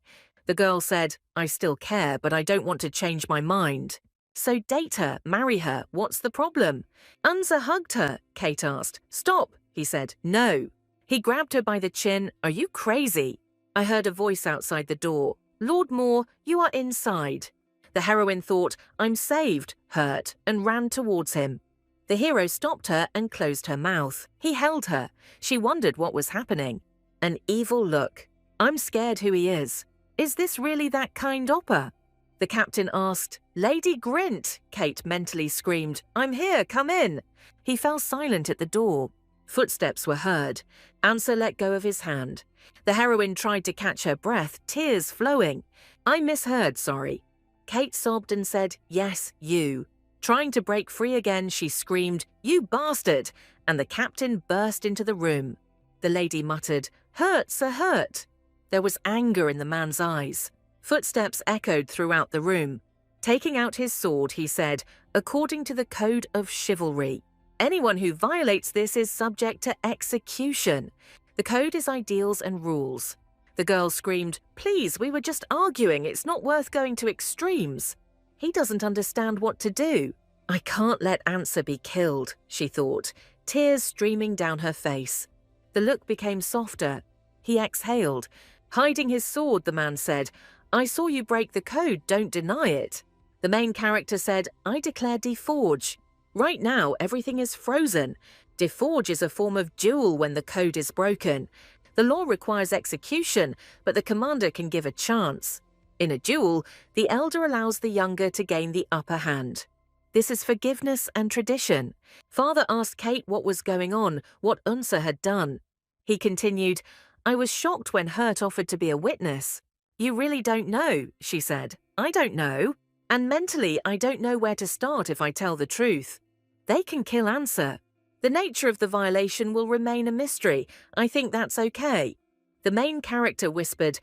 The girl said, I still care, but I don't want to change my mind. So date her, marry her. What's the problem? Unser hugged her, Kate asked. Stop, he said. No. He grabbed her by the chin. Are you crazy? I heard a voice outside the door. Lord Moore, you are inside. The heroine thought, I'm saved, Hurt, and ran towards him. The hero stopped her and closed her mouth. He held her. She wondered what was happening. An evil look. I'm scared who he is. Is this really that kind oppa? The captain asked. Lady Grint, Kate mentally screamed. I'm here, come in. He fell silent at the door. Footsteps were heard. Answer let go of his hand. The heroine tried to catch her breath, tears flowing. I misheard, sorry. Kate sobbed and said, yes, you. Trying to break free again, she screamed, you bastard, and the captain burst into the room. The lady muttered, hurt's a hurt. There was anger in the man's eyes. Footsteps echoed throughout the room. Taking out his sword, he said, according to the code of chivalry, anyone who violates this is subject to execution. The code is ideals and rules. The girl screamed, please, we were just arguing. It's not worth going to extremes. He doesn't understand what to do. I can't let Answer be killed, she thought, tears streaming down her face. The look became softer. He exhaled. Hiding his sword, the man said, I saw you break the code, don't deny it. The main character said, I declare deforge. Right now, everything is frozen. Deforge is a form of duel when the code is broken. The law requires execution, but the commander can give a chance. In a duel, the elder allows the younger to gain the upper hand. This is forgiveness and tradition. Father asked Kate what was going on, what Unsa had done. He continued, I was shocked when Hurt offered to be a witness. You really don't know, she said. I don't know. And mentally, I don't know where to start if I tell the truth. They can kill Ansa. The nature of the violation will remain a mystery. I think that's okay. The main character whispered,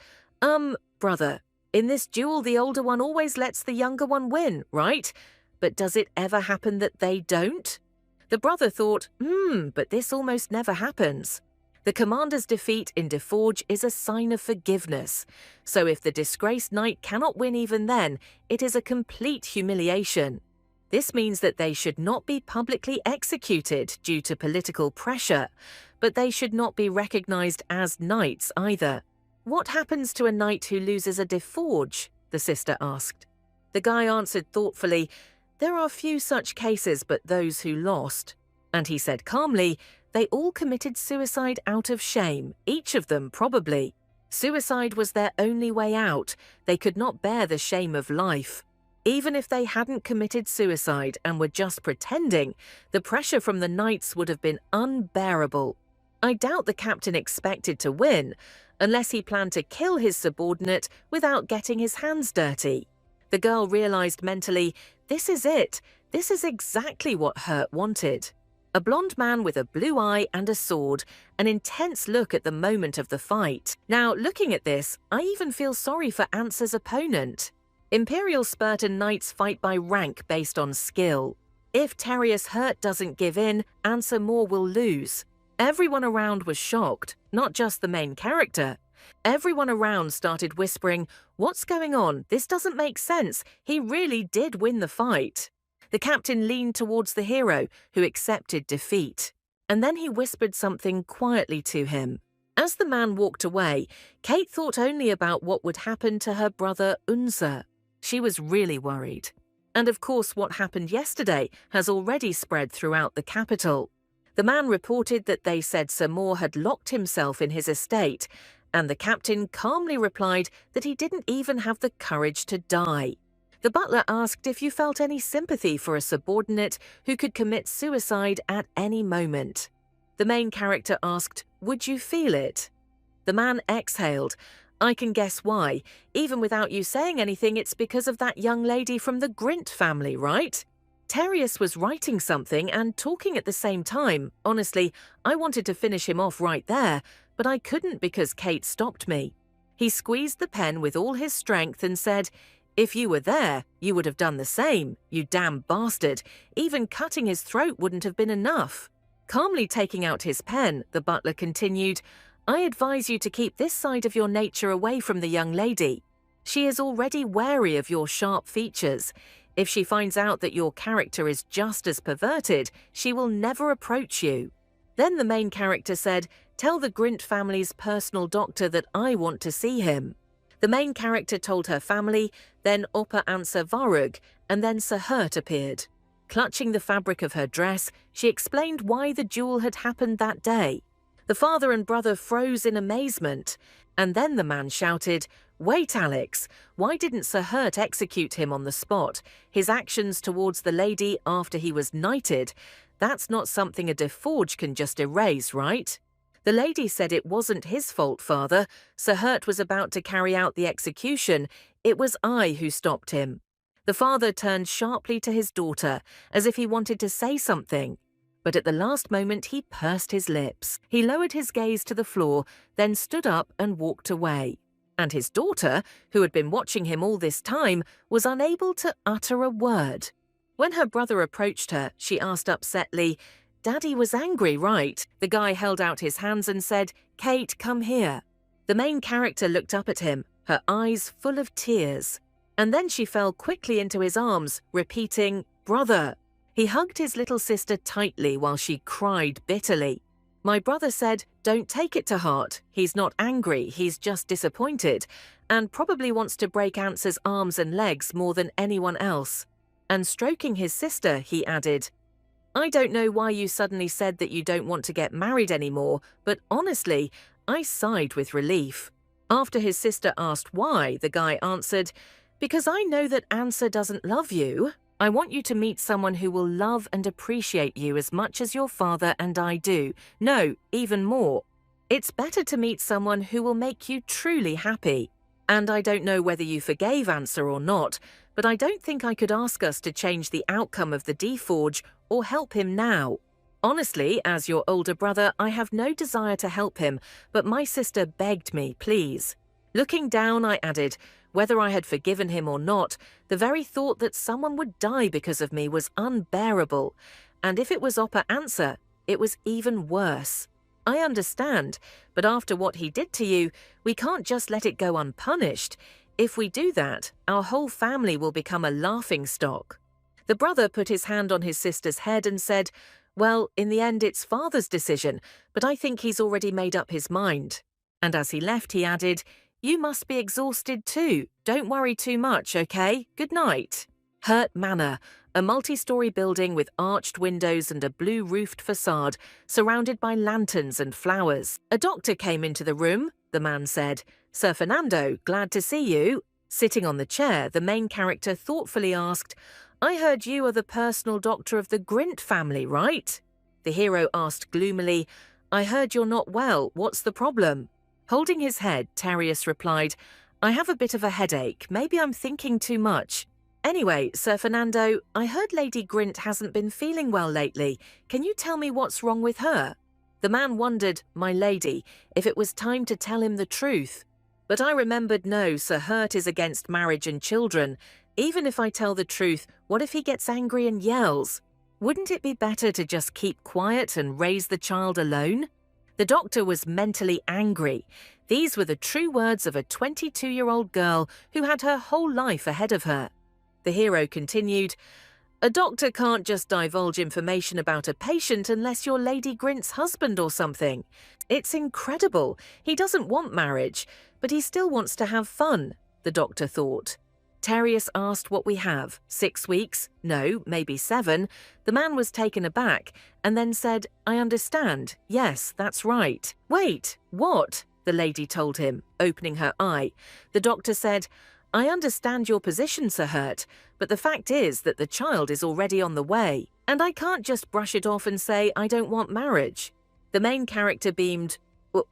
brother, in this duel the older one always lets the younger one win, right? But does it ever happen that they don't? The brother thought, but this almost never happens. The commander's defeat in Deforge is a sign of forgiveness. So if the disgraced knight cannot win even then, it is a complete humiliation. This means that they should not be publicly executed due to political pressure, but they should not be recognized as knights either. What happens to a knight who loses a Deforge? The sister asked. The guy answered thoughtfully, there are few such cases but those who lost. And he said calmly, they all committed suicide out of shame, each of them probably. Suicide was their only way out. They could not bear the shame of life. Even if they hadn't committed suicide and were just pretending, the pressure from the knights would have been unbearable. I doubt the captain expected to win, unless he planned to kill his subordinate without getting his hands dirty. The girl realized mentally, this is it. This is exactly what Hurt wanted. A blonde man with a blue eye and a sword, an intense look at the moment of the fight. Now, looking at this, I even feel sorry for Ansa's opponent. Imperial Spartan knights fight by rank based on skill. If Terrius Hurt doesn't give in, Ansa Moore will lose. Everyone around was shocked, not just the main character. Everyone around started whispering, what's going on? This doesn't make sense. He really did win the fight. The captain leaned towards the hero, who accepted defeat. And then he whispered something quietly to him. As the man walked away, Kate thought only about what would happen to her brother Unsa. She was really worried. And of course, what happened yesterday has already spread throughout the capital. The man reported that they said Sir Moore had locked himself in his estate, and the captain calmly replied that he didn't even have the courage to die. The butler asked if you felt any sympathy for a subordinate who could commit suicide at any moment. The main character asked, would you feel it? The man exhaled. I can guess why. Even without you saying anything, it's because of that young lady from the Grint family, right? Terrius was writing something and talking at the same time. Honestly, I wanted to finish him off right there, but I couldn't because Kate stopped me. He squeezed the pen with all his strength and said, if you were there, you would have done the same, you damn bastard. Even cutting his throat wouldn't have been enough. Calmly taking out his pen, the butler continued, I advise you to keep this side of your nature away from the young lady. She is already wary of your sharp features. If she finds out that your character is just as perverted, she will never approach you. Then the main character said, tell the Grint family's personal doctor that I want to see him. The main character told her family, then Oppa Ansa Varug, and then Sir Hurt appeared. Clutching the fabric of her dress, she explained why the duel had happened that day. The father and brother froze in amazement, and then the man shouted, wait, Alex, why didn't Sir Hurt execute him on the spot? His actions towards the lady after he was knighted, that's not something a Deforge can just erase, right? The lady said it wasn't his fault, father. Sir Hurt was about to carry out the execution. It was I who stopped him. The father turned sharply to his daughter, as if he wanted to say something. But at the last moment he pursed his lips. He lowered his gaze to the floor, then stood up and walked away. And his daughter, who had been watching him all this time, was unable to utter a word. When her brother approached her, she asked upsetly, Daddy was angry, right? The guy held out his hands and said, Kate, come here. The main character looked up at him, her eyes full of tears. And then she fell quickly into his arms, repeating, brother. He hugged his little sister tightly while she cried bitterly. My brother said, "Don't take it to heart. He's not angry, he's just disappointed, and probably wants to break Answer's arms and legs more than anyone else." And stroking his sister, he added, "I don't know why you suddenly said that you don't want to get married anymore, but honestly, I sighed with relief." After his sister asked why, the guy answered, "Because I know that Answer doesn't love you. I want you to meet someone who will love and appreciate you as much as your father and I do. No, even more. It's better to meet someone who will make you truly happy. And I don't know whether you forgave Answer or not, but I don't think I could ask us to change the outcome of the deforge or help him now. Honestly, as your older brother, I have no desire to help him, but my sister begged me, please." Looking down, I added, whether I had forgiven him or not, the very thought that someone would die because of me was unbearable. And if it was Oppa Answer, it was even worse. I understand, but after what he did to you, we can't just let it go unpunished. If we do that, our whole family will become a laughingstock. The brother put his hand on his sister's head and said, "Well, in the end it's father's decision, but I think he's already made up his mind." And as he left, he added, "You must be exhausted too. Don't worry too much, okay? Good night." Hurt Manor, a multi-story building with arched windows and a blue-roofed facade, surrounded by lanterns and flowers. "A doctor came into the room," the man said. "Sir Fernando, glad to see you." Sitting on the chair, the main character thoughtfully asked, "I heard you are the personal doctor of the Grint family, right?" The hero asked gloomily, "I heard you're not well. What's the problem?" Holding his head, Terrius replied, "I have a bit of a headache. Maybe I'm thinking too much. Anyway, Sir Fernando, I heard Lady Grint hasn't been feeling well lately. Can you tell me what's wrong with her?" The man wondered, "My lady, if it was time to tell him the truth." But I remembered, no, Sir Hurt is against marriage and children. Even if I tell the truth, what if he gets angry and yells? Wouldn't it be better to just keep quiet and raise the child alone? The doctor was mentally angry. These were the true words of a 22-year-old girl who had her whole life ahead of her. The hero continued, "A doctor can't just divulge information about a patient unless you're Lady Grint's husband or something. It's incredible. He doesn't want marriage, but he still wants to have fun," the doctor thought. Terrius asked what we have. 6 weeks? No, maybe 7. The man was taken aback and then said, "I understand. Yes, that's right." "Wait, what?" the lady told him, opening her eye. The doctor said, "I understand your position, Sir Hurt, but the fact is that the child is already on the way, and I can't just brush it off and say I don't want marriage." The main character beamed,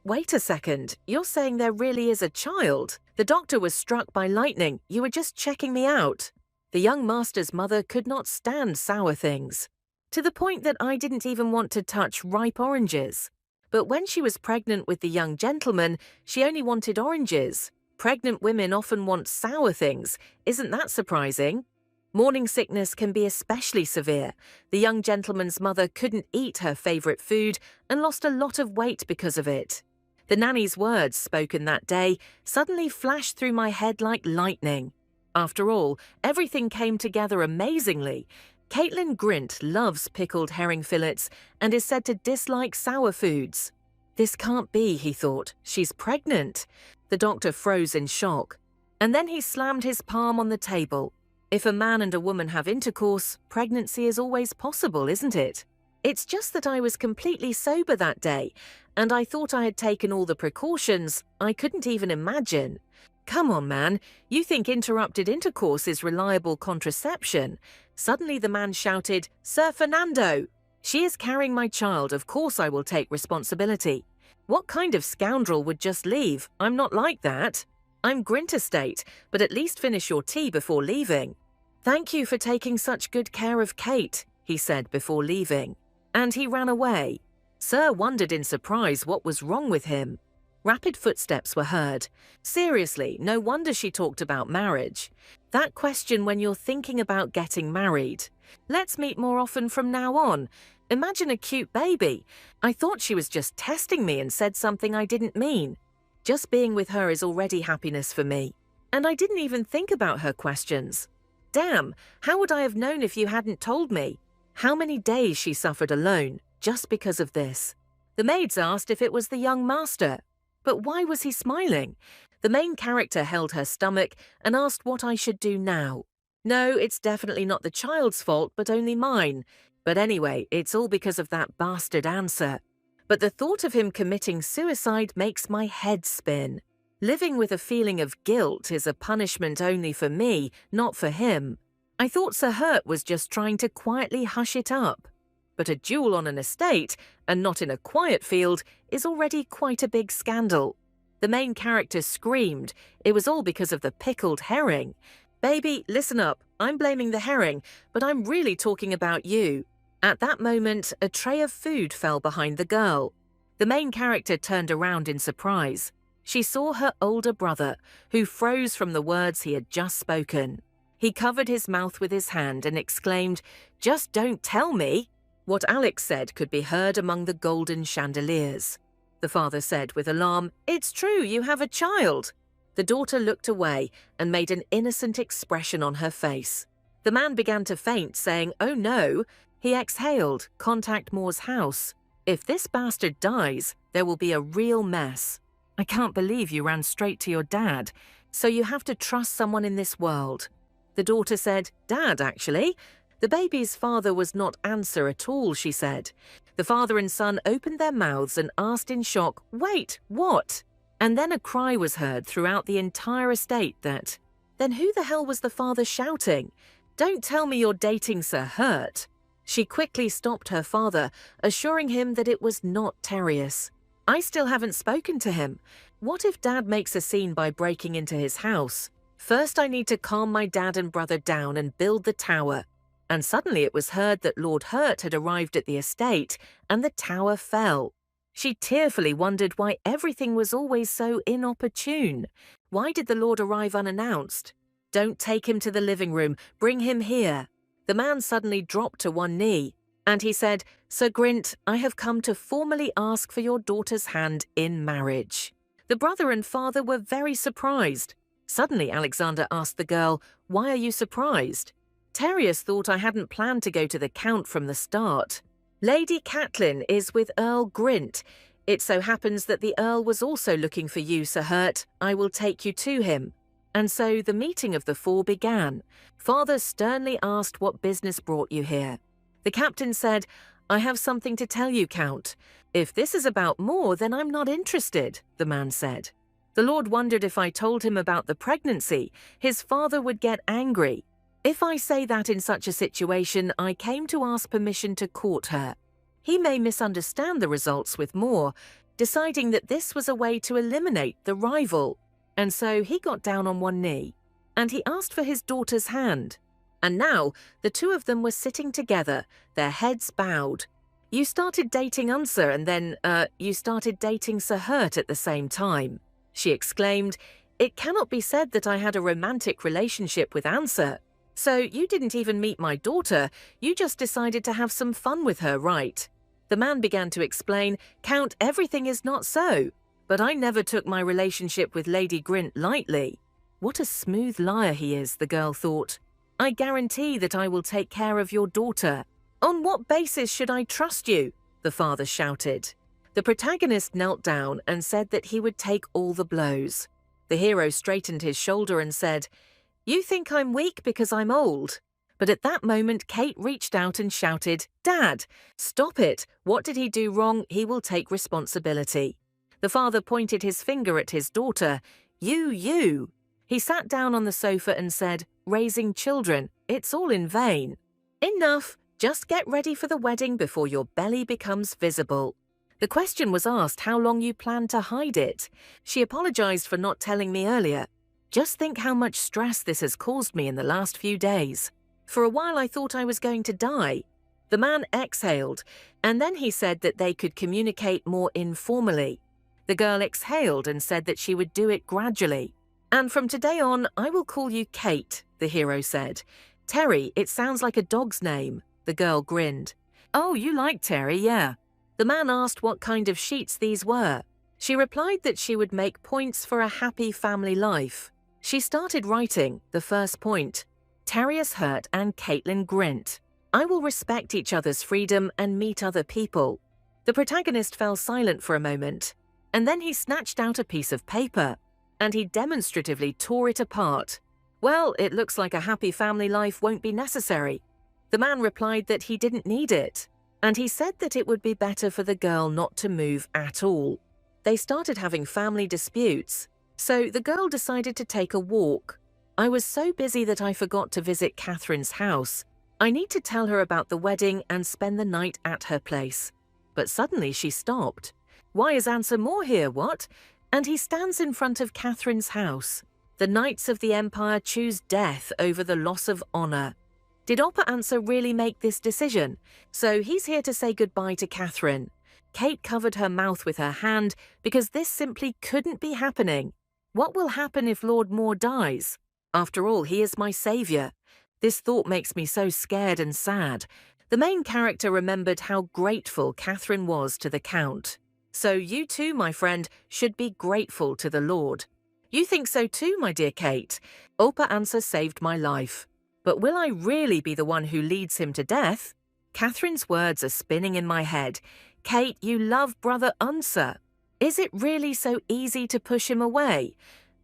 "Wait a second, you're saying there really is a child?" The doctor was struck by lightning. "You were just checking me out." The young master's mother could not stand sour things, to the point that I didn't even want to touch ripe oranges. But when she was pregnant with the young gentleman, she only wanted oranges. Pregnant women often want sour things. Isn't that surprising? Morning sickness can be especially severe. The young gentleman's mother couldn't eat her favorite food and lost a lot of weight because of it. The nanny's words, spoken that day, suddenly flashed through my head like lightning. After all, everything came together amazingly. Caitlin Grint loves pickled herring fillets and is said to dislike sour foods. This can't be, he thought. She's pregnant. The doctor froze in shock. And then he slammed his palm on the table. If a man and a woman have intercourse, pregnancy is always possible, isn't it? It's just that I was completely sober that day, and I thought I had taken all the precautions. I couldn't even imagine. Come on, man, you think interrupted intercourse is reliable contraception? Suddenly the man shouted, "Sir Fernando! She is carrying my child, of course I will take responsibility." What kind of scoundrel would just leave? I'm not like that. I'm Grint Estate, but at least finish your tea before leaving. "Thank you for taking such good care of Kate," he said before leaving. And he ran away. Sir wondered in surprise what was wrong with him. Rapid footsteps were heard. Seriously, no wonder she talked about marriage. That question when you're thinking about getting married. Let's meet more often from now on. Imagine a cute baby. I thought she was just testing me and said something I didn't mean. Just being with her is already happiness for me. And I didn't even think about her questions. Damn, how would I have known if you hadn't told me? How many days she suffered alone, just because of this. The maids asked if it was the young master. But why was he smiling? The main character held her stomach and asked what I should do now. No, it's definitely not the child's fault, but only mine. But anyway, it's all because of that bastard answer. But the thought of him committing suicide makes my head spin. Living with a feeling of guilt is a punishment only for me, not for him. I thought Sir Hurt was just trying to quietly hush it up. But a duel on an estate, and not in a quiet field, is already quite a big scandal. The main character screamed. It was all because of the pickled herring. Baby, listen up. I'm blaming the herring, but I'm really talking about you. At that moment, a tray of food fell behind the girl. The main character turned around in surprise. She saw her older brother, who froze from the words he had just spoken. He covered his mouth with his hand and exclaimed, "Just don't tell me." What Alex said could be heard among the golden chandeliers. The father said with alarm, "It's true, you have a child." The daughter looked away and made an innocent expression on her face. The man began to faint, saying, "Oh no." He exhaled, "Contact Moore's house. If this bastard dies, there will be a real mess. I can't believe you ran straight to your dad, so you have to trust someone in this world." The daughter said, "Dad, actually." The baby's father was not answer at all, she said. The father and son opened their mouths and asked in shock, "Wait, what?" And then a cry was heard throughout the entire estate that, then who the hell was the father shouting? "Don't tell me you're dating Sir Hurt." She quickly stopped her father, assuring him that it was not Terrius. "I still haven't spoken to him. What if Dad makes a scene by breaking into his house? First I need to calm my dad and brother down and build the tower." And suddenly it was heard that Lord Hurt had arrived at the estate, and the tower fell. She tearfully wondered why everything was always so inopportune. Why did the Lord arrive unannounced? "Don't take him to the living room, bring him here." The man suddenly dropped to one knee, and he said, "Sir Grint, I have come to formally ask for your daughter's hand in marriage." The brother and father were very surprised. Suddenly Alexander asked the girl, "Why are you surprised?" Terrius thought I hadn't planned to go to the Count from the start. "Lady Catelyn is with Earl Grint. It so happens that the Earl was also looking for you, Sir Hurt. I will take you to him." And so the meeting of the four began. Father sternly asked what business brought you here. The captain said, "I have something to tell you, Count. If this is about Moore, then I'm not interested," the man said. The Lord wondered if I told him about the pregnancy, his father would get angry. If I say that in such a situation, I came to ask permission to court her. He may misunderstand the results with Moore, deciding that this was a way to eliminate the rival. And so he got down on one knee, and he asked for his daughter's hand. And now the two of them were sitting together, their heads bowed. "You started dating Unser, and then, you started dating Sir Hurt at the same time," she exclaimed. "It cannot be said that I had a romantic relationship with Unser. So you didn't even meet my daughter, you just decided to have some fun with her, right?" The man began to explain, "Count, everything is not so. But I never took my relationship with Lady Grint lightly." What a smooth liar he is, the girl thought. "I guarantee that I will take care of your daughter." "On what basis should I trust you?" the father shouted. The protagonist knelt down and said that he would take all the blows. The hero straightened his shoulder and said, "You think I'm weak because I'm old." But at that moment, Kate reached out and shouted, "Dad, stop it. What did he do wrong? He will take responsibility." The father pointed his finger at his daughter. You. He sat down on the sofa and said, "Raising children, it's all in vain." "Enough. Just get ready for the wedding before your belly becomes visible." The question was asked how long you planned to hide it. She apologized for not telling me earlier. Just think how much stress this has caused me in the last few days. For a while I thought I was going to die. The man exhaled, and then he said that they could communicate more informally. The girl exhaled and said that she would do it gradually. "And from today on, I will call you Kate," the hero said. "Terry, it sounds like a dog's name." The girl grinned. "Oh, you like Terry, yeah." The man asked what kind of sheets these were. She replied that she would make points for a happy family life. She started writing, the first point, "Terrius Hurt and Caitlin Grint. I will respect each other's freedom and meet other people." The protagonist fell silent for a moment, and then he snatched out a piece of paper, and he demonstratively tore it apart. "Well, it looks like a happy family life won't be necessary." The man replied that he didn't need it, and he said that it would be better for the girl not to move at all. They started having family disputes, so the girl decided to take a walk. "I was so busy that I forgot to visit Catherine's house. I need to tell her about the wedding and spend the night at her place." But suddenly she stopped. "Why is Answer Moore here, what?" And he stands in front of Catherine's house. The Knights of the Empire choose death over the loss of honor. Did Oppa Answer really make this decision? So he's here to say goodbye to Catherine. Kate covered her mouth with her hand because this simply couldn't be happening. What will happen if Lord Moore dies? After all, he is my savior. This thought makes me so scared and sad. The main character remembered how grateful Catherine was to the Count. So you too, my friend, should be grateful to the Lord. You think so too, my dear Kate. Oppa Answer saved my life. But will I really be the one who leads him to death? Catherine's words are spinning in my head. Kate, you love Brother Unser. Is it really so easy to push him away?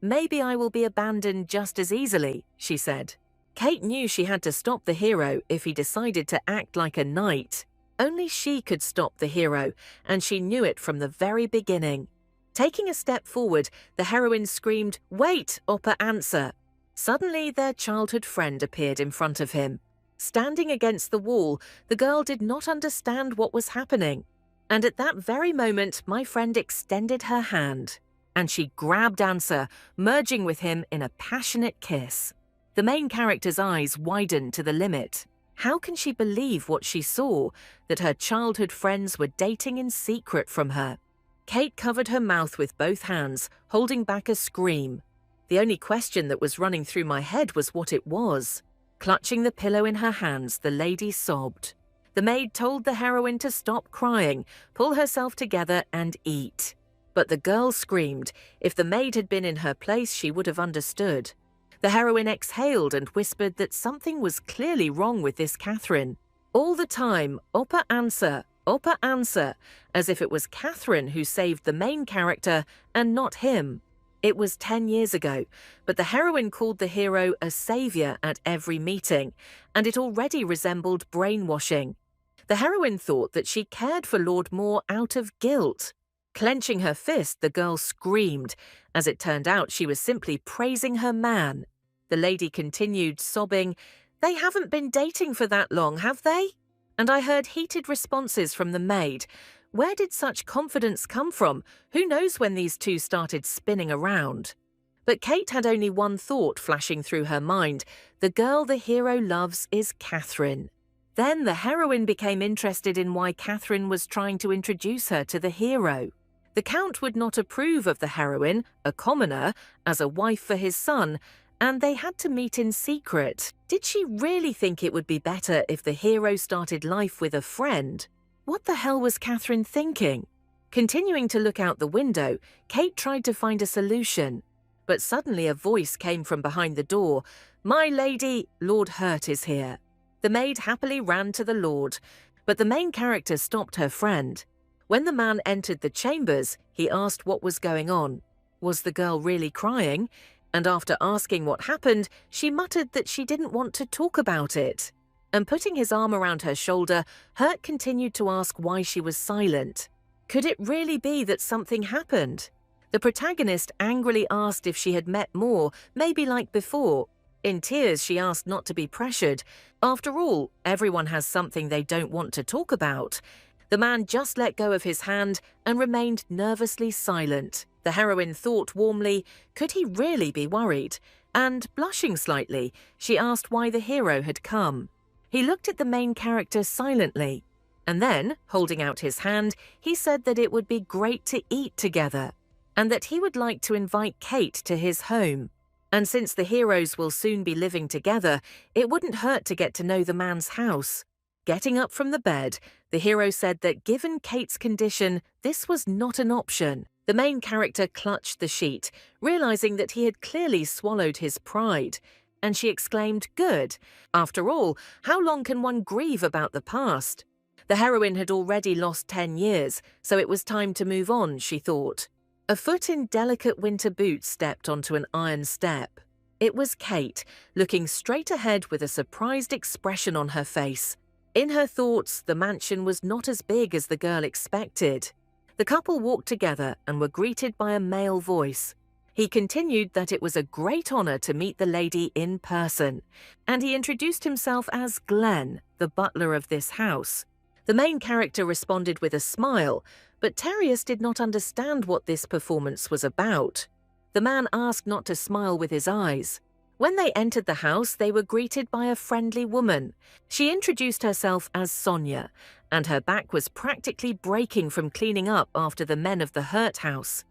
Maybe I will be abandoned just as easily, she said. Kate knew she had to stop the hero if he decided to act like a knight. Only she could stop the hero, and she knew it from the very beginning. Taking a step forward, the heroine screamed, "Wait, Oppa Answer!" Suddenly, their childhood friend appeared in front of him. Standing against the wall, the girl did not understand what was happening. And at that very moment, my friend extended her hand, and she grabbed Answer, merging with him in a passionate kiss. The main character's eyes widened to the limit. How can she believe what she saw, that her childhood friends were dating in secret from her? Kate covered her mouth with both hands, holding back a scream. The only question that was running through my head was what it was. Clutching the pillow in her hands, the lady sobbed. The maid told the heroine to stop crying, pull herself together and eat. But the girl screamed. If the maid had been in her place, she would have understood. The heroine exhaled and whispered that something was clearly wrong with this Catherine. All the time, Oppa Answer, as if it was Catherine who saved the main character and not him. It was 10 years ago, but the heroine called the hero a savior at every meeting, and it already resembled brainwashing. The heroine thought that she cared for Lord Moore out of guilt. Clenching her fist, the girl screamed. As it turned out, she was simply praising her man. The lady continued, sobbing, "They haven't been dating for that long, have they?" And I heard heated responses from the maid. Where did such confidence come from? Who knows when these two started spinning around? But Kate had only one thought flashing through her mind. The girl the hero loves is Catherine. Then the heroine became interested in why Catherine was trying to introduce her to the hero. The Count would not approve of the heroine, a commoner, as a wife for his son, and they had to meet in secret. Did she really think it would be better if the hero started life with a friend? What the hell was Catherine thinking? Continuing to look out the window, Kate tried to find a solution. But suddenly a voice came from behind the door. "My lady, Lord Hurt is here." The maid happily ran to the Lord, but the main character stopped her friend. When the man entered the chambers, he asked what was going on. Was the girl really crying? And after asking what happened, she muttered that she didn't want to talk about it. And putting his arm around her shoulder, Hurt continued to ask why she was silent. Could it really be that something happened? The protagonist angrily asked if she had met Moore, maybe like before. In tears, she asked not to be pressured. After all, everyone has something they don't want to talk about. The man just let go of his hand and remained nervously silent. The heroine thought warmly, could he really be worried? And, blushing slightly, she asked why the hero had come. He looked at the main character silently, and then, holding out his hand, he said that it would be great to eat together, and that he would like to invite Kate to his home. And since the heroes will soon be living together, it wouldn't hurt to get to know the man's house. Getting up from the bed, the hero said that given Kate's condition, this was not an option. The main character clutched the sheet, realizing that he had clearly swallowed his pride. And she exclaimed, "Good. After all, how long can one grieve about the past?" The heroine had already lost 10 years, so it was time to move on, she thought. A foot in delicate winter boots stepped onto an iron step. It was Kate, looking straight ahead with a surprised expression on her face. In her thoughts, the mansion was not as big as the girl expected. The couple walked together and were greeted by a male voice. He continued that it was a great honor to meet the lady in person, and he introduced himself as Glenn, the butler of this house. The main character responded with a smile, but Terrius did not understand what this performance was about. The man asked not to smile with his eyes. When they entered the house, they were greeted by a friendly woman. She introduced herself as Sonia, and her back was practically breaking from cleaning up after the men of the Hurt house.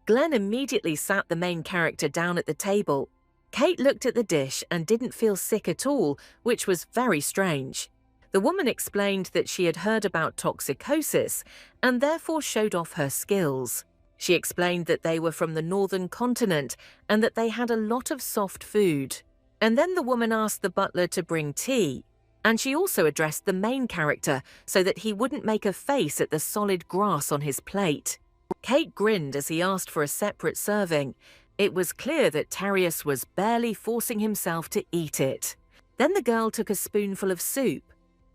Glenn immediately sat the main character down at the table. Kate looked at the dish and didn't feel sick at all, which was very strange. The woman explained that she had heard about toxicosis and therefore showed off her skills. She explained that they were from the northern continent and that they had a lot of soft food. And then the woman asked the butler to bring tea. And she also addressed the main character so that he wouldn't make a face at the solid grass on his plate. Kate grinned as he asked for a separate serving. It was clear that Terrius was barely forcing himself to eat it. Then the girl took a spoonful of soup.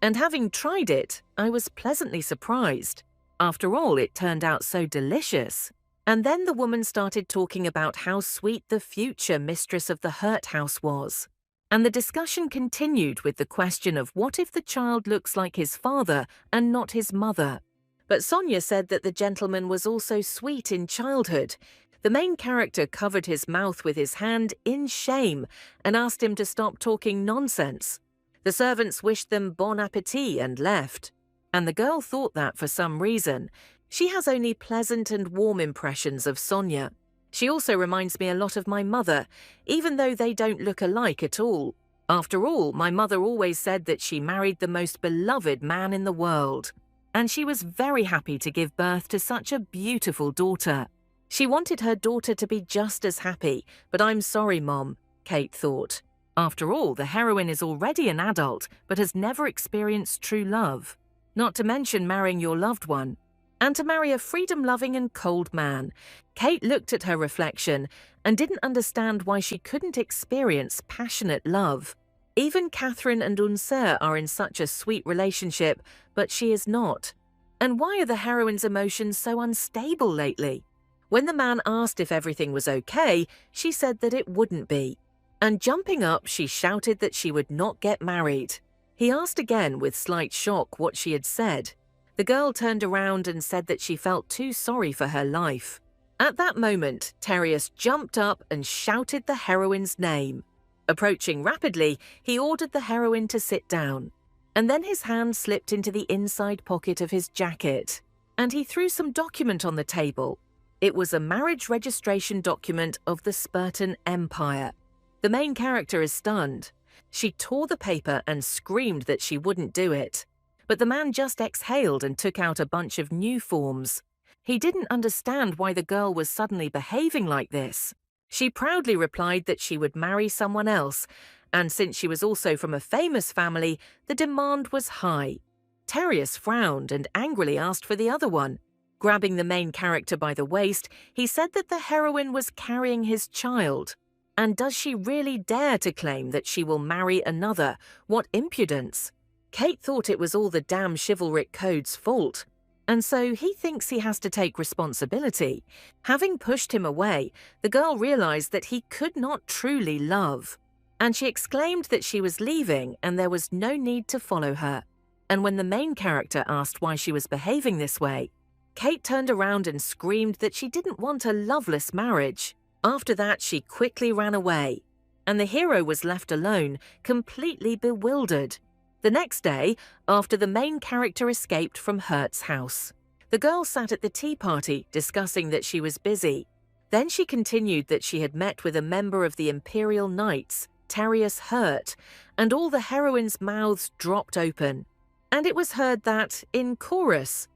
And having tried it, I was pleasantly surprised. After all, it turned out so delicious. And then the woman started talking about how sweet the future mistress of the Hurt house was. And the discussion continued with the question of what if the child looks like his father and not his mother. But Sonia said that the gentleman was also sweet in childhood. The main character covered his mouth with his hand in shame and asked him to stop talking nonsense. The servants wished them bon appetit and left. And the girl thought that for some reason. She has only pleasant and warm impressions of Sonia. She also reminds me a lot of my mother, even though they don't look alike at all. After all, my mother always said that she married the most beloved man in the world. And she was very happy to give birth to such a beautiful daughter. She wanted her daughter to be just as happy, but I'm sorry, Mom, Kate thought. After all, the heroine is already an adult, but has never experienced true love. Not to mention marrying your loved one. And to marry a freedom-loving and cold man. Kate looked at her reflection and didn't understand why she couldn't experience passionate love. Even Catherine and Unser are in such a sweet relationship, but she is not. And why are the heroine's emotions so unstable lately? When the man asked if everything was okay, she said that it wouldn't be. And jumping up, she shouted that she would not get married. He asked again with slight shock what she had said. The girl turned around and said that she felt too sorry for her life. At that moment, Terrius jumped up and shouted the heroine's name. Approaching rapidly, he ordered the heroine to sit down. And then his hand slipped into the inside pocket of his jacket. And he threw some document on the table. It was a marriage registration document of the Spartan Empire. The main character is stunned. She tore the paper and screamed that she wouldn't do it. But the man just exhaled and took out a bunch of new forms. He didn't understand why the girl was suddenly behaving like this. She proudly replied that she would marry someone else, and since she was also from a famous family, the demand was high. Terrius frowned and angrily asked for the other one. Grabbing the main character by the waist, he said that the heroine was carrying his child. And does she really dare to claim that she will marry another? What impudence! Kate thought it was all the damn chivalric code's fault. And so he thinks he has to take responsibility. Having pushed him away, the girl realized that he could not truly love. And she exclaimed that she was leaving and there was no need to follow her. And when the main character asked why she was behaving this way, Kate turned around and screamed that she didn't want a loveless marriage. After that, she quickly ran away, and the hero was left alone, completely bewildered. The next day, after the main character escaped from Hurt's house, the girl sat at the tea party discussing that she was busy. Then she continued that she had met with a member of the Imperial Knights, Terrius Hurt, and all the heroines' mouths dropped open. And it was heard that, in chorus,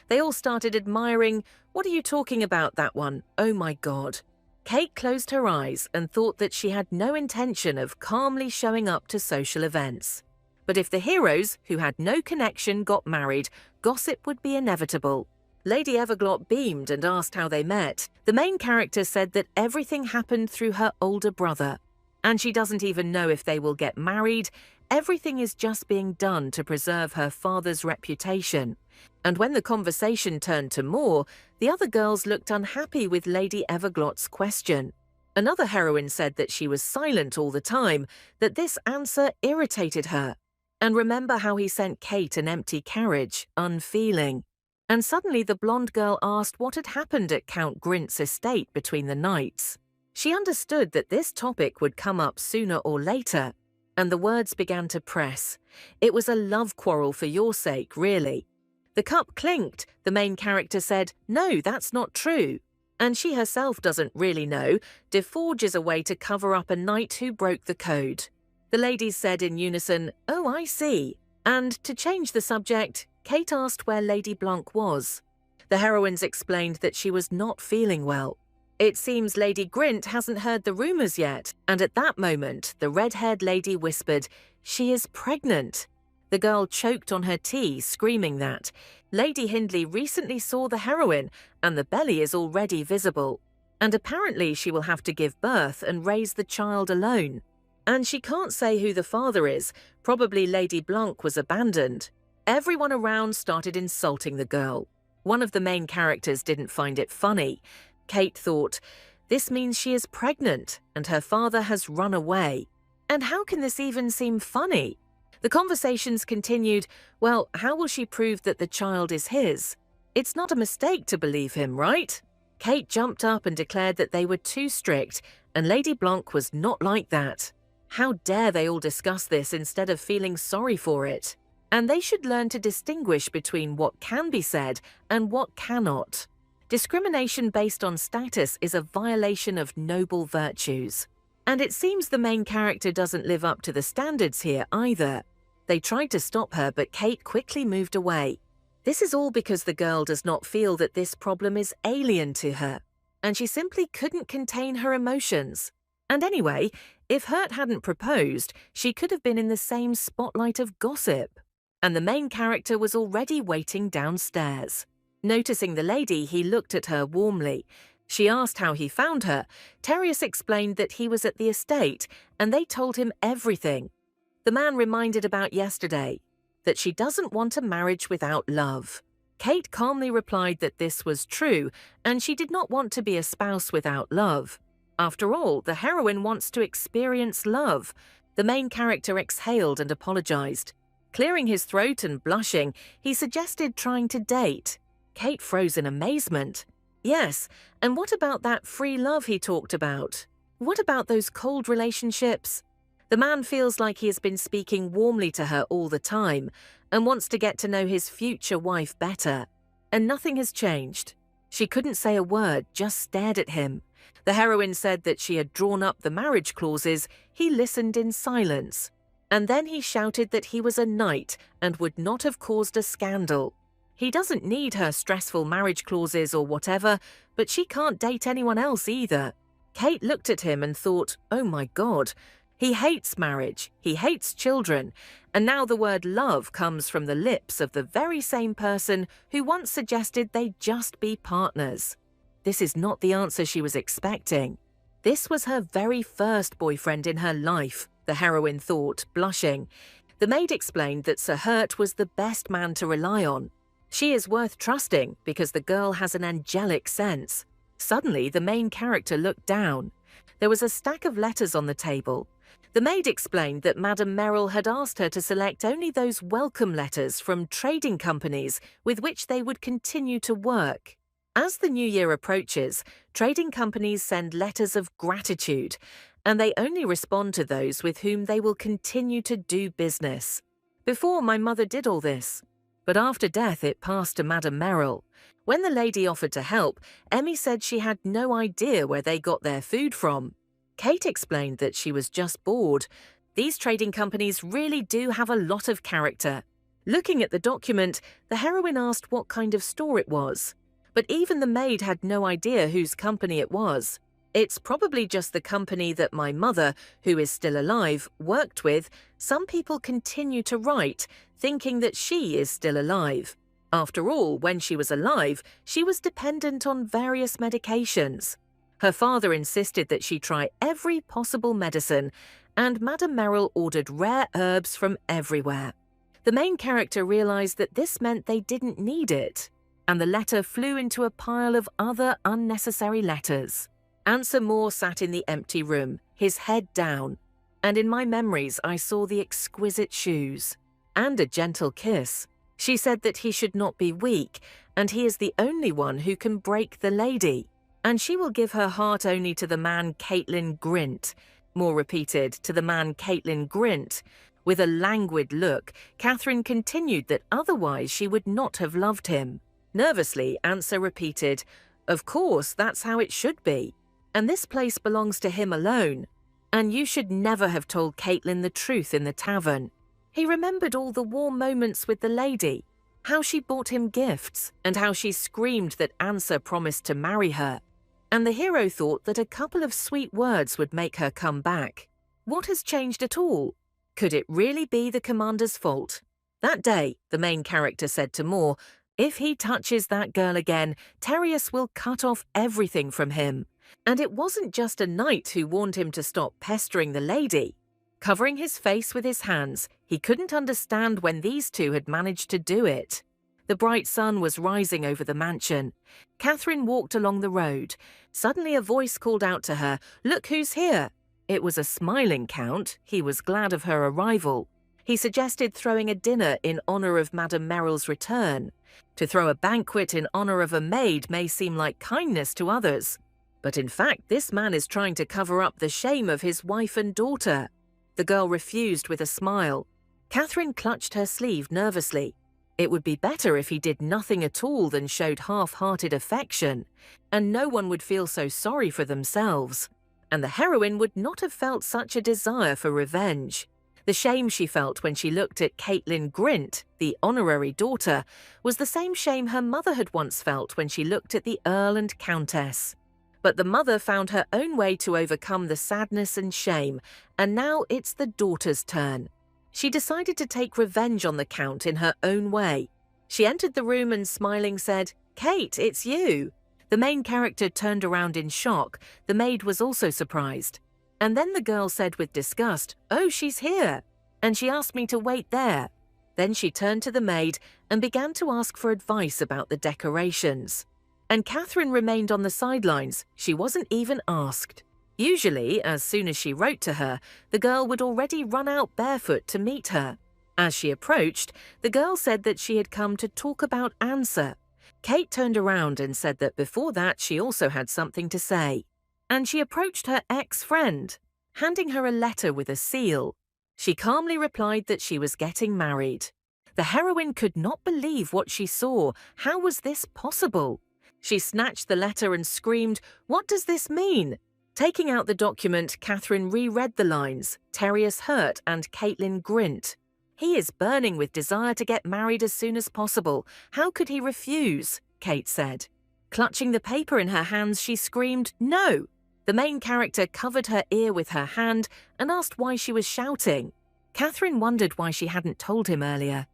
they all started admiring, "What are you talking about, that one? Oh my God." Kate closed her eyes and thought that she had no intention of calmly showing up to social events. But if the heroes, who had no connection, got married, gossip would be inevitable. Lady Everglot beamed and asked how they met. The main character said that everything happened through her older brother. And she doesn't even know if they will get married. Everything is just being done to preserve her father's reputation. And when the conversation turned to more, the other girls looked unhappy with Lady Everglot's question. Another heroine said that she was silent all the time, that this answer irritated her. And remember how he sent Kate an empty carriage, unfeeling. And suddenly the blonde girl asked what had happened at Count Grint's estate between the nights. She understood that this topic would come up sooner or later, and the words began to press. It was a love quarrel for your sake, really. The cup clinked. The main character said, "No, that's not true." And she herself doesn't really know. Deforge is a way to cover up a knight who broke the code. The ladies said in unison, "Oh, I see." And to change the subject, Kate asked where Lady Blanc was. The heroines explained that she was not feeling well. It seems Lady Grint hasn't heard the rumours yet, and at that moment, the red-haired lady whispered, "She is pregnant." The girl choked on her tea, screaming that. Lady Hindley recently saw the heroine, and the belly is already visible. And apparently she will have to give birth and raise the child alone. And she can't say who the father is. Probably Lady Blanc was abandoned. Everyone around started insulting the girl. One of the main characters didn't find it funny. Kate thought, this means she is pregnant and her father has run away. And how can this even seem funny? The conversations continued. Well, how will she prove that the child is his? It's not a mistake to believe him, right? Kate jumped up and declared that they were too strict, and Lady Blanc was not like that. How dare they all discuss this instead of feeling sorry for it? And they should learn to distinguish between what can be said and what cannot. Discrimination based on status is a violation of noble virtues. And it seems the main character doesn't live up to the standards here either. They tried to stop her, but Kate quickly moved away. This is all because the girl does not feel that this problem is alien to her, and she simply couldn't contain her emotions. And anyway, if Hurt hadn't proposed, she could have been in the same spotlight of gossip. And the main character was already waiting downstairs. Noticing the lady, he looked at her warmly. She asked how he found her. Terius explained that he was at the estate, and they told him everything. The man reminded about yesterday, that she doesn't want a marriage without love. Kate calmly replied that this was true, and she did not want to be a spouse without love. After all, the heroine wants to experience love. The main character exhaled and apologized. Clearing his throat and blushing, he suggested trying to date. Kate froze in amazement. Yes, and what about that free love he talked about? What about those cold relationships? The man feels like he has been speaking warmly to her all the time and wants to get to know his future wife better. And nothing has changed. She couldn't say a word, just stared at him. The heroine said that she had drawn up the marriage clauses. He listened in silence. And then he shouted that he was a knight and would not have caused a scandal. He doesn't need her stressful marriage clauses or whatever, but she can't date anyone else either. Kate looked at him and thought, oh my God, he hates marriage, he hates children, and now the word love comes from the lips of the very same person who once suggested they just be partners. This is not the answer she was expecting. This was her very first boyfriend in her life, the heroine thought, blushing. The maid explained that Sir Hurt was the best man to rely on. She is worth trusting because the girl has an angelic sense. Suddenly, the main character looked down. There was a stack of letters on the table. The maid explained that Madame Merrill had asked her to select only those welcome letters from trading companies with which they would continue to work. As the new year approaches, trading companies send letters of gratitude, and they only respond to those with whom they will continue to do business. Before, my mother did all this, but after death it passed to Madame Merrill. When the lady offered to help, Emmy said she had no idea where they got their food from. Kate explained that she was just bored. These trading companies really do have a lot of character. Looking at the document, the heroine asked what kind of store it was. But even the maid had no idea whose company it was. It's probably just the company that my mother, who is still alive, worked with. Some people continue to write, thinking that she is still alive. After all, when she was alive, she was dependent on various medications. Her father insisted that she try every possible medicine, and Madame Merrill ordered rare herbs from everywhere. The main character realized that this meant they didn't need it, and the letter flew into a pile of other unnecessary letters. Answer Moore sat in the empty room, his head down, and in my memories I saw the exquisite shoes and a gentle kiss. She said that he should not be weak, and he is the only one who can break the lady, and she will give her heart only to the man Caitlin Grint. Moore repeated, to the man Caitlin Grint. With a languid look, Catherine continued that otherwise she would not have loved him. Nervously, Answer repeated, "Of course, that's how it should be. And this place belongs to him alone. And you should never have told Caitlin the truth in the tavern." He remembered all the warm moments with the lady, how she bought him gifts, and how she screamed that Answer promised to marry her. And the hero thought that a couple of sweet words would make her come back. What has changed at all? Could it really be the commander's fault? That day, the main character said to Moore, "If he touches that girl again, Tereus will cut off everything from him." And it wasn't just a knight who warned him to stop pestering the lady. Covering his face with his hands, he couldn't understand when these two had managed to do it. The bright sun was rising over the mansion. Catherine walked along the road. Suddenly a voice called out to her, "Look who's here!" It was a smiling count. He was glad of her arrival. He suggested throwing a dinner in honor of Madame Merrill's return. To throw a banquet in honor of a maid may seem like kindness to others, but in fact this man is trying to cover up the shame of his wife and daughter. The girl refused with a smile. Catherine clutched her sleeve nervously. It would be better if he did nothing at all than showed half-hearted affection, and no one would feel so sorry for themselves. And the heroine would not have felt such a desire for revenge. The shame she felt when she looked at Caitlin Grint, the honorary daughter, was the same shame her mother had once felt when she looked at the Earl and Countess. But the mother found her own way to overcome the sadness and shame, and now it's the daughter's turn. She decided to take revenge on the Count in her own way. She entered the room and smiling said, "Kate, it's you." The main character turned around in shock. The maid was also surprised. And then the girl said with disgust, "Oh, she's here." And she asked me to wait there. Then she turned to the maid and began to ask for advice about the decorations. And Catherine remained on the sidelines. She wasn't even asked. Usually, as soon as she wrote to her, the girl would already run out barefoot to meet her. As she approached, the girl said that she had come to talk about Answer. Kate turned around and said that before that she also had something to say. And she approached her ex-friend, handing her a letter with a seal. She calmly replied that she was getting married. The heroine could not believe what she saw. How was this possible? She snatched the letter and screamed, "What does this mean?" Taking out the document, Catherine reread the lines, "Tereus Hurt and Caitlin Grint. He is burning with desire to get married as soon as possible. How could he refuse?" Kate said. Clutching the paper in her hands, she screamed, "No!" The main character covered her ear with her hand and asked why she was shouting. Catherine wondered why she hadn't told him earlier.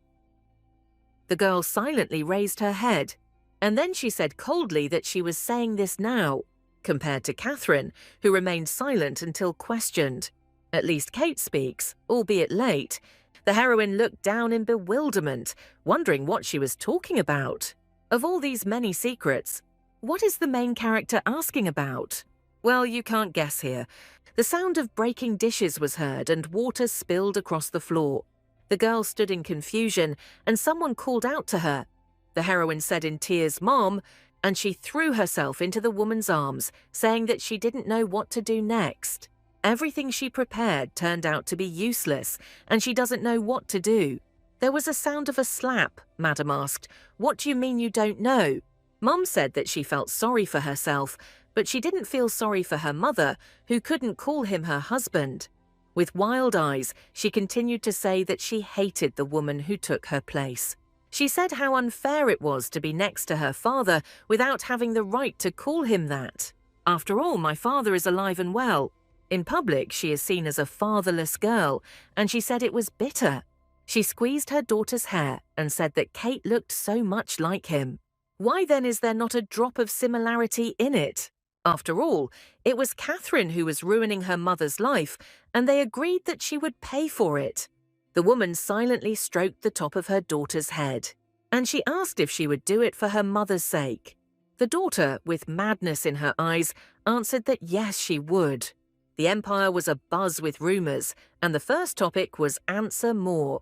The girl silently raised her head, and then she said coldly that she was saying this now, compared to Catherine, who remained silent until questioned. At least Kate speaks, albeit late. The heroine looked down in bewilderment, wondering what she was talking about. Of all these many secrets, what is the main character asking about? Well, you can't guess here. The sound of breaking dishes was heard and water spilled across the floor. The girl stood in confusion and someone called out to her. The heroine said in tears, "Mom," and she threw herself into the woman's arms, saying that she didn't know what to do next. Everything she prepared turned out to be useless, and she doesn't know what to do. There was a sound of a slap. Madam asked, "What do you mean you don't know?" Mum said that she felt sorry for herself, but she didn't feel sorry for her mother, who couldn't call him her husband. With wild eyes, she continued to say that she hated the woman who took her place. She said how unfair it was to be next to her father without having the right to call him that. After all, my father is alive and well. In public, she is seen as a fatherless girl, and she said it was bitter. She squeezed her daughter's hair and said that Kate looked so much like him. Why then is there not a drop of similarity in it? After all, it was Catherine who was ruining her mother's life, and they agreed that she would pay for it. The woman silently stroked the top of her daughter's head, and she asked if she would do it for her mother's sake. The daughter, with madness in her eyes, answered that yes, she would. The empire was abuzz with rumours, and the first topic was Answer More.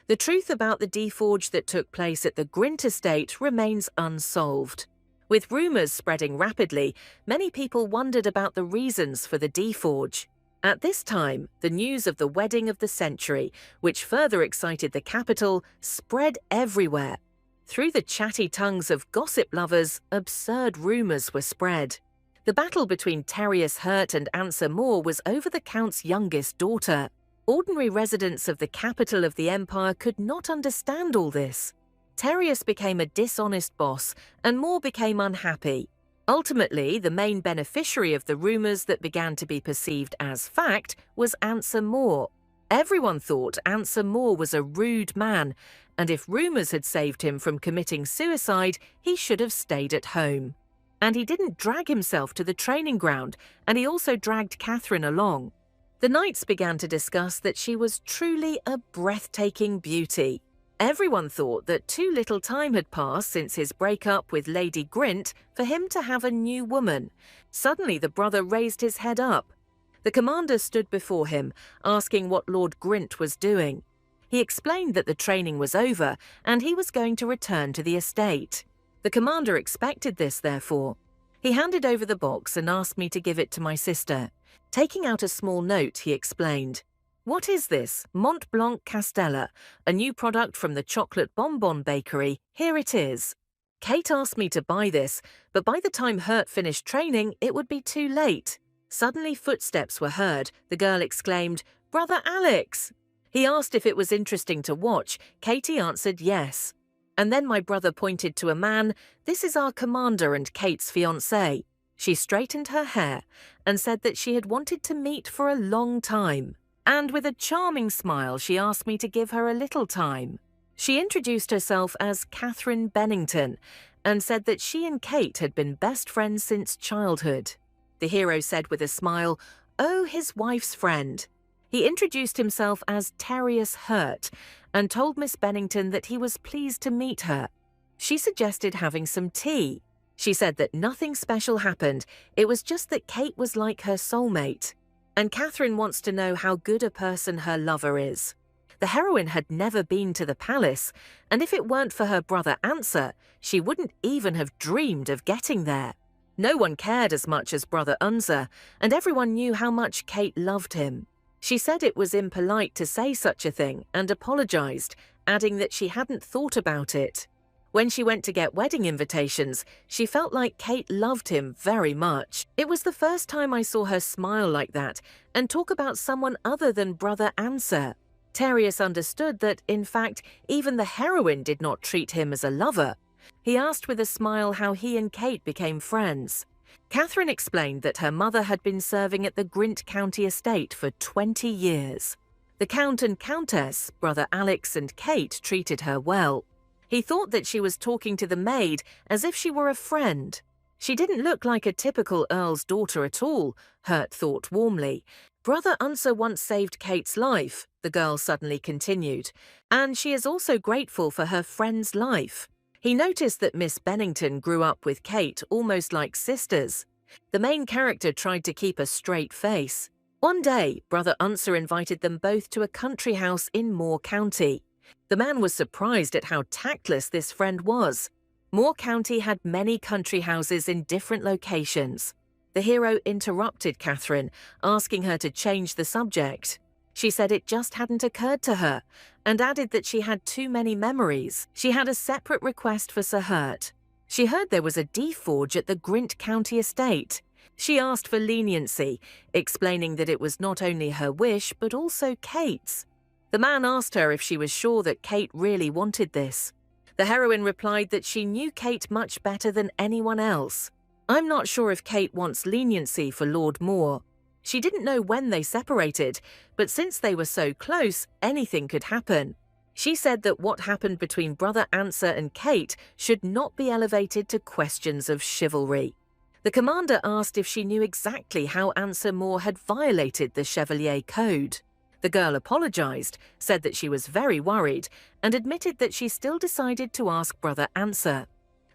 The truth about the deforge that took place at the Grint estate remains unsolved. With rumours spreading rapidly, many people wondered about the reasons for the deforge. At this time, the news of the wedding of the century, which further excited the capital, spread everywhere. Through the chatty tongues of gossip lovers, absurd rumours were spread. The battle between Tereus Hurt and Answer More was over the Count's youngest daughter. Ordinary residents of the capital of the empire could not understand all this. Tereus became a dishonest boss, and More became unhappy. Ultimately, the main beneficiary of the rumours that began to be perceived as fact was Answer More. Everyone thought Answer More was a rude man, and if rumours had saved him from committing suicide, he should have stayed at home. And he didn't drag himself to the training ground, and he also dragged Catherine along. The knights began to discuss that she was truly a breathtaking beauty. Everyone thought that too little time had passed since his breakup with Lady Grint for him to have a new woman. Suddenly the brother raised his head up. The commander stood before him, asking what Lord Grint was doing. He explained that the training was over and he was going to return to the estate. The commander expected this, therefore. He handed over the box and asked me to give it to my sister. Taking out a small note, he explained, "What is this? Mont Blanc Castella, a new product from the chocolate bonbon bakery. Here it is." Kate asked me to buy this, but by the time Hurt finished training, it would be too late. Suddenly footsteps were heard. The girl exclaimed, "Brother Alex!" He asked if it was interesting to watch. Katie answered yes. And then my brother pointed to a man. "This is our commander and Kate's fiancé." She straightened her hair and said that she had wanted to meet for a long time. And with a charming smile, she asked me to give her a little time. She introduced herself as Catherine Bennington and said that she and Kate had been best friends since childhood. The hero said with a smile, "Oh, his wife's friend." He introduced himself as Tereus Hurt and told Miss Bennington that he was pleased to meet her. She suggested having some tea. She said that nothing special happened, it was just that Kate was like her soulmate. And Catherine wants to know how good a person her lover is. The heroine had never been to the palace, and if it weren't for her brother Answer, she wouldn't even have dreamed of getting there. No one cared as much as brother Unser, and everyone knew how much Kate loved him. She said it was impolite to say such a thing and apologized, adding that she hadn't thought about it. When she went to get wedding invitations, she felt like Kate loved him very much. It was the first time I saw her smile like that and talk about someone other than brother Answer. Tereus understood that, in fact, even the heroine did not treat him as a lover. He asked with a smile how he and Kate became friends. Catherine explained that her mother had been serving at the Grint County estate for 20 years. The Count and Countess, brother Alex and Kate, treated her well. He thought that she was talking to the maid as if she were a friend. She didn't look like a typical earl's daughter at all, Hurt thought warmly. Brother Unser once saved Kate's life, the girl suddenly continued, and she is also grateful for her friend's life. He noticed that Miss Bennington grew up with Kate almost like sisters. The main character tried to keep a straight face. One day, brother Unser invited them both to a country house in Moore County. The man was surprised at how tactless this friend was. Moore County had many country houses in different locations. The hero interrupted Catherine, asking her to change the subject. She said it just hadn't occurred to her, and added that she had too many memories. She had a separate request for Sir Hurt. She heard there was a deforge at the Grint County estate. She asked for leniency, explaining that it was not only her wish but also Kate's. The man asked her if she was sure that Kate really wanted this. The heroine replied that she knew Kate much better than anyone else. I'm not sure if Kate wants leniency for Lord Moore. She didn't know when they separated, but since they were so close, anything could happen. She said that what happened between Brother Answer and Kate should not be elevated to questions of chivalry. The commander asked if she knew exactly how Answer Moore had violated the Chevalier Code. The girl apologized, said that she was very worried, and admitted that she still decided to ask Brother Answer.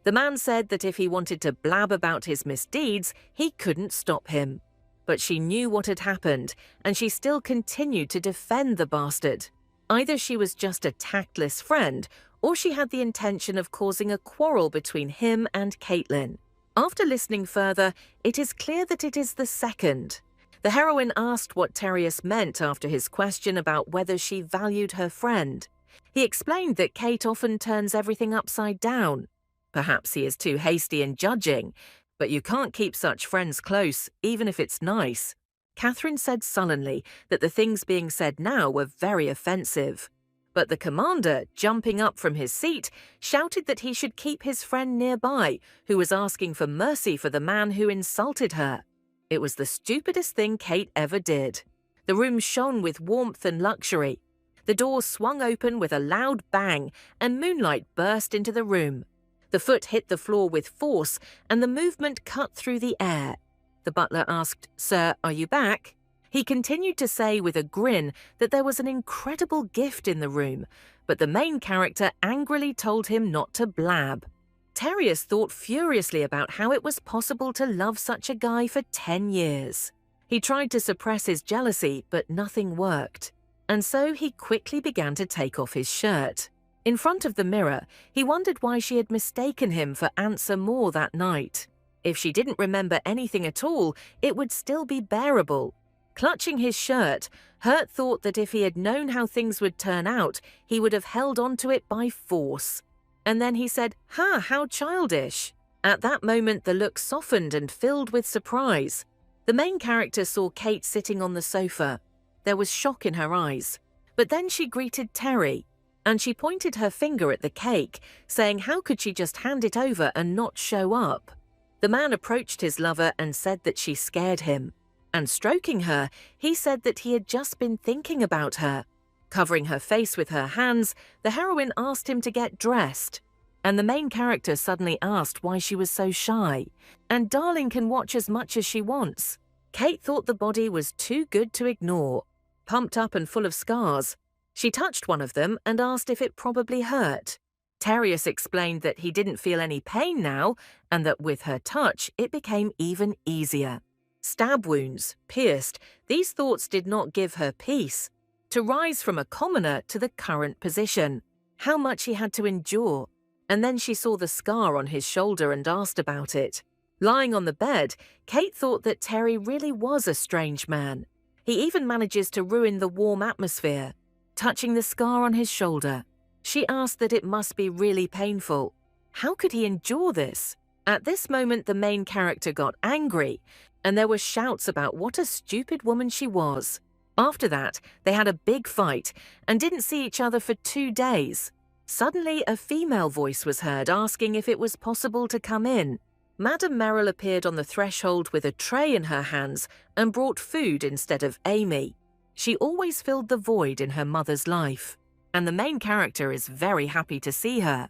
The man said that if he wanted to blab about his misdeeds, he couldn't stop him. But she knew what had happened, and she still continued to defend the bastard. Either she was just a tactless friend, or she had the intention of causing a quarrel between him and Caitlin. After listening further, it is clear that it is the second. The heroine asked what Terrius meant after his question about whether she valued her friend. He explained that Kate often turns everything upside down. Perhaps he is too hasty in judging, but you can't keep such friends close, even if it's nice. Catherine said sullenly that the things being said now were very offensive. But the commander, jumping up from his seat, shouted that he should keep his friend nearby, who was asking for mercy for the man who insulted her. It was the stupidest thing Kate ever did. The room shone with warmth and luxury. The door swung open with a loud bang, and moonlight burst into the room. The foot hit the floor with force, and the movement cut through the air. The butler asked, "Sir, are you back?" He continued to say with a grin that there was an incredible gift in the room, but the main character angrily told him not to blab. Terrius thought furiously about how it was possible to love such a guy for 10 years. He tried to suppress his jealousy, but nothing worked. And so he quickly began to take off his shirt. In front of the mirror, he wondered why she had mistaken him for Answer Moore that night. If she didn't remember anything at all, it would still be bearable. Clutching his shirt, Hurt thought that if he had known how things would turn out, he would have held on to it by force. And then he said, "Ha, how childish." At that moment, the look softened and filled with surprise. The main character saw Kate sitting on the sofa. There was shock in her eyes. But then she greeted Terry, and she pointed her finger at the cake, saying how could she just hand it over and not show up? The man approached his lover and said that she scared him. And stroking her, he said that he had just been thinking about her. Covering her face with her hands, the heroine asked him to get dressed. And the main character suddenly asked why she was so shy. And darling can watch as much as she wants. Kate thought the body was too good to ignore. Pumped up and full of scars. She touched one of them and asked if it probably hurt. Terrius explained that he didn't feel any pain now, and that with her touch, it became even easier. Stab wounds, pierced, these thoughts did not give her peace. To rise from a commoner to the current position. How much he had to endure. And then she saw the scar on his shoulder and asked about it. Lying on the bed, Kate thought that Terry really was a strange man. He even manages to ruin the warm atmosphere. Touching the scar on his shoulder, she asked that it must be really painful. How could he endure this? At this moment, the main character got angry, and there were shouts about what a stupid woman she was. After that, they had a big fight and didn't see each other for 2 days. Suddenly, a female voice was heard asking if it was possible to come in. Madame Merrill appeared on the threshold with a tray in her hands and brought food instead of Amy. She always filled the void in her mother's life, and the main character is very happy to see her.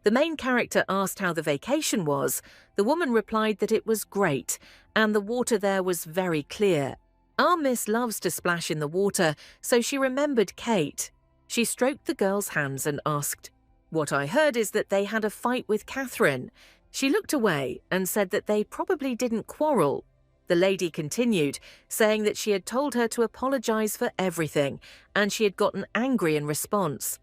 The main character asked how the vacation was. The woman replied that it was great, and the water there was very clear. Our Miss loves to splash in the water, so she remembered Kate. She stroked the girl's hands and asked, "What I heard is that they had a fight with Catherine." She looked away and said that they probably didn't quarrel. The lady continued, saying that she had told her to apologize for everything, and she had gotten angry in response.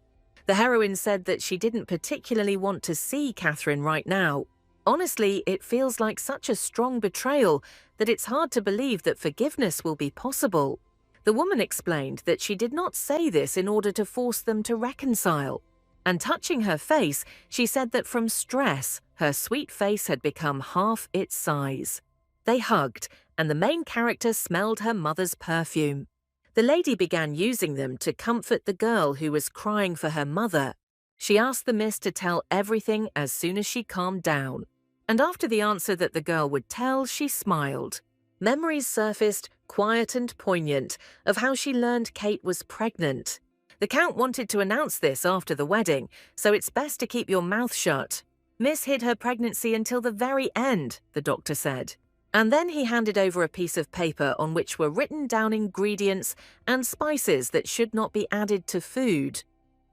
The heroine said that she didn't particularly want to see Catherine right now. Honestly, it feels like such a strong betrayal that it's hard to believe that forgiveness will be possible. The woman explained that she did not say this in order to force them to reconcile. And touching her face, she said that from stress, her sweet face had become half its size. They hugged, and the main character smelled her mother's perfume. The lady began using them to comfort the girl who was crying for her mother. She asked the miss to tell everything as soon as she calmed down. And after the answer that the girl would tell, she smiled. Memories surfaced, quiet and poignant, of how she learned Kate was pregnant. The Count wanted to announce this after the wedding, so it's best to keep your mouth shut. Miss hid her pregnancy until the very end, the doctor said. And then he handed over a piece of paper on which were written down ingredients and spices that should not be added to food.